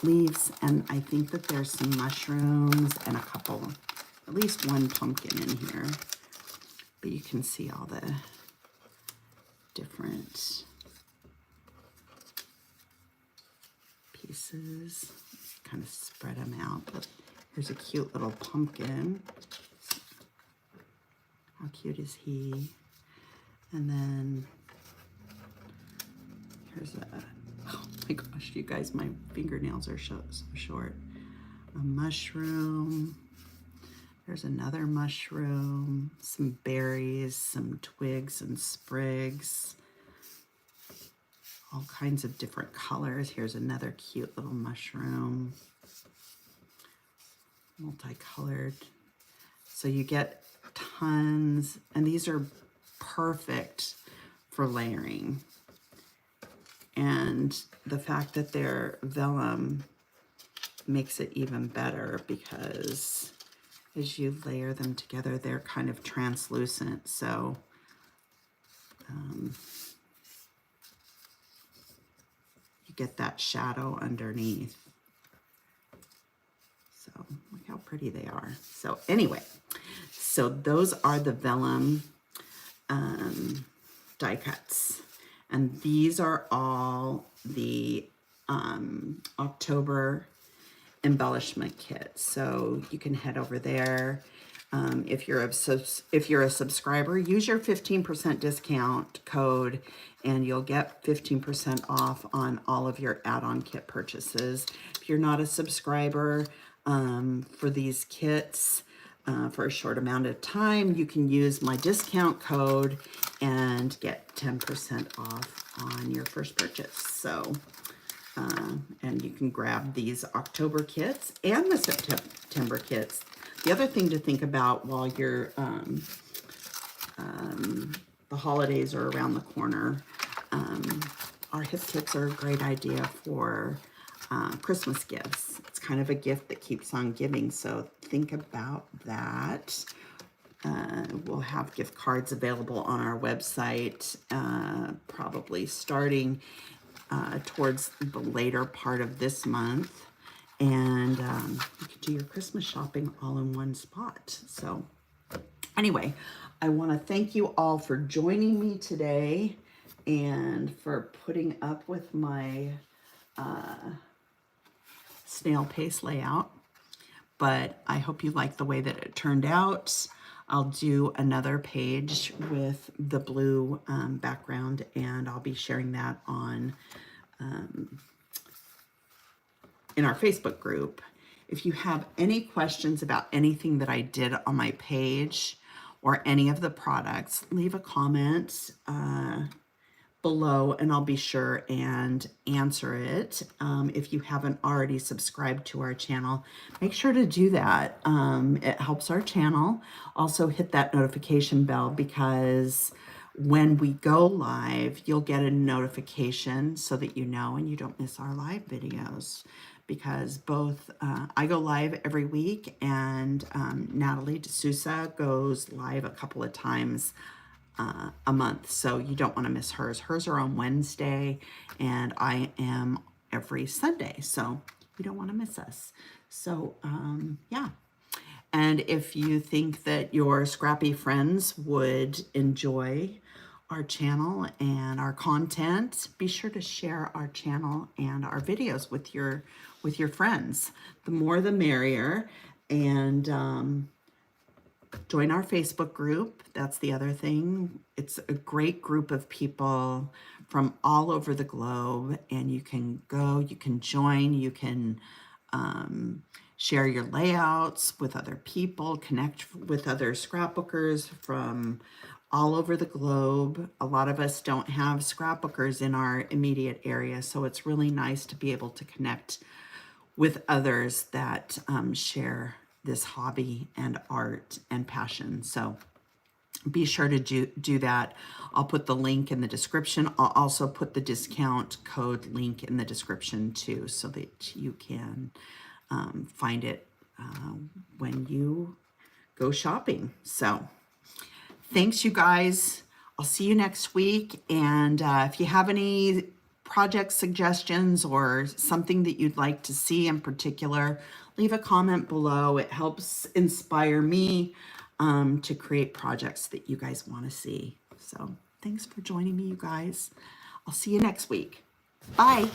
leaves, and I think that there's some mushrooms and a couple, at least one pumpkin in here. But you can see all the different pieces. Kind of spread them out. But here's a cute little pumpkin. How cute is he? And then here's a, oh my gosh, you guys, my fingernails are so short. A mushroom. There's another mushroom, some berries, some twigs and sprigs, all kinds of different colors. Here's another cute little mushroom, multicolored. So you get tons, and these are perfect for layering. And the fact that they're vellum makes it even better because as you layer them together, they're kind of translucent. So you get that shadow underneath. So look how pretty they are. So anyway, so those are the vellum die cuts. And these are all the October embellishment kit. So you can head over there. If you're a subscriber, use your 15% discount code and you'll get 15% off on all of your add-on kit purchases. If you're not a subscriber for these kits, for a short amount of time, you can use my discount code and get 10% off on your first purchase. So, and you can grab these October kits and the September kits. The other thing to think about while you're, the holidays are around the corner, our hip kits are a great idea for Christmas gifts. It's kind of a gift that keeps on giving, so think about that. We'll have gift cards available on our website, probably starting towards the later part of this month. And you can do your Christmas shopping all in one spot. So anyway, I want to thank you all for joining me today and for putting up with my snail paste layout. But I hope you like the way that it turned out. I'll do another page with the blue background, and I'll be sharing that on in our Facebook group. If you have any questions about anything that I did on my page or any of the products, leave a comment below and I'll be sure and answer it. If you haven't already subscribed to our channel, make sure to do that. It helps our channel. Also hit that notification bell, because when we go live, you'll get a notification so that you know and you don't miss our live videos. Because both I go live every week, and Natalie D'Souza goes live a couple of times a month, so you don't want to miss hers. Hers are on Wednesday, and I am every Sunday, so you don't want to miss us. So yeah. And if you think that your scrappy friends would enjoy our channel and our content, be sure to share our channel and our videos with your friends. The more the merrier. And join our Facebook group. That's the other thing. It's a great group of people from all over the globe, and you can go, you can join, you can share your layouts with other people, connect with other scrapbookers from all over the globe. A lot of us don't have scrapbookers in our immediate area, so it's really nice to be able to connect with others that share this hobby and art and passion. So be sure to do that. I'll put the link in the description. I'll also put the discount code link in the description too, so that you can find it when you go shopping. So thanks, you guys. I'll see you next week. And if you have any project suggestions or something that you'd like to see in particular, leave a comment below. It helps inspire me to create projects that you guys want to see. So thanks for joining me, you guys. I'll see you next week. Bye.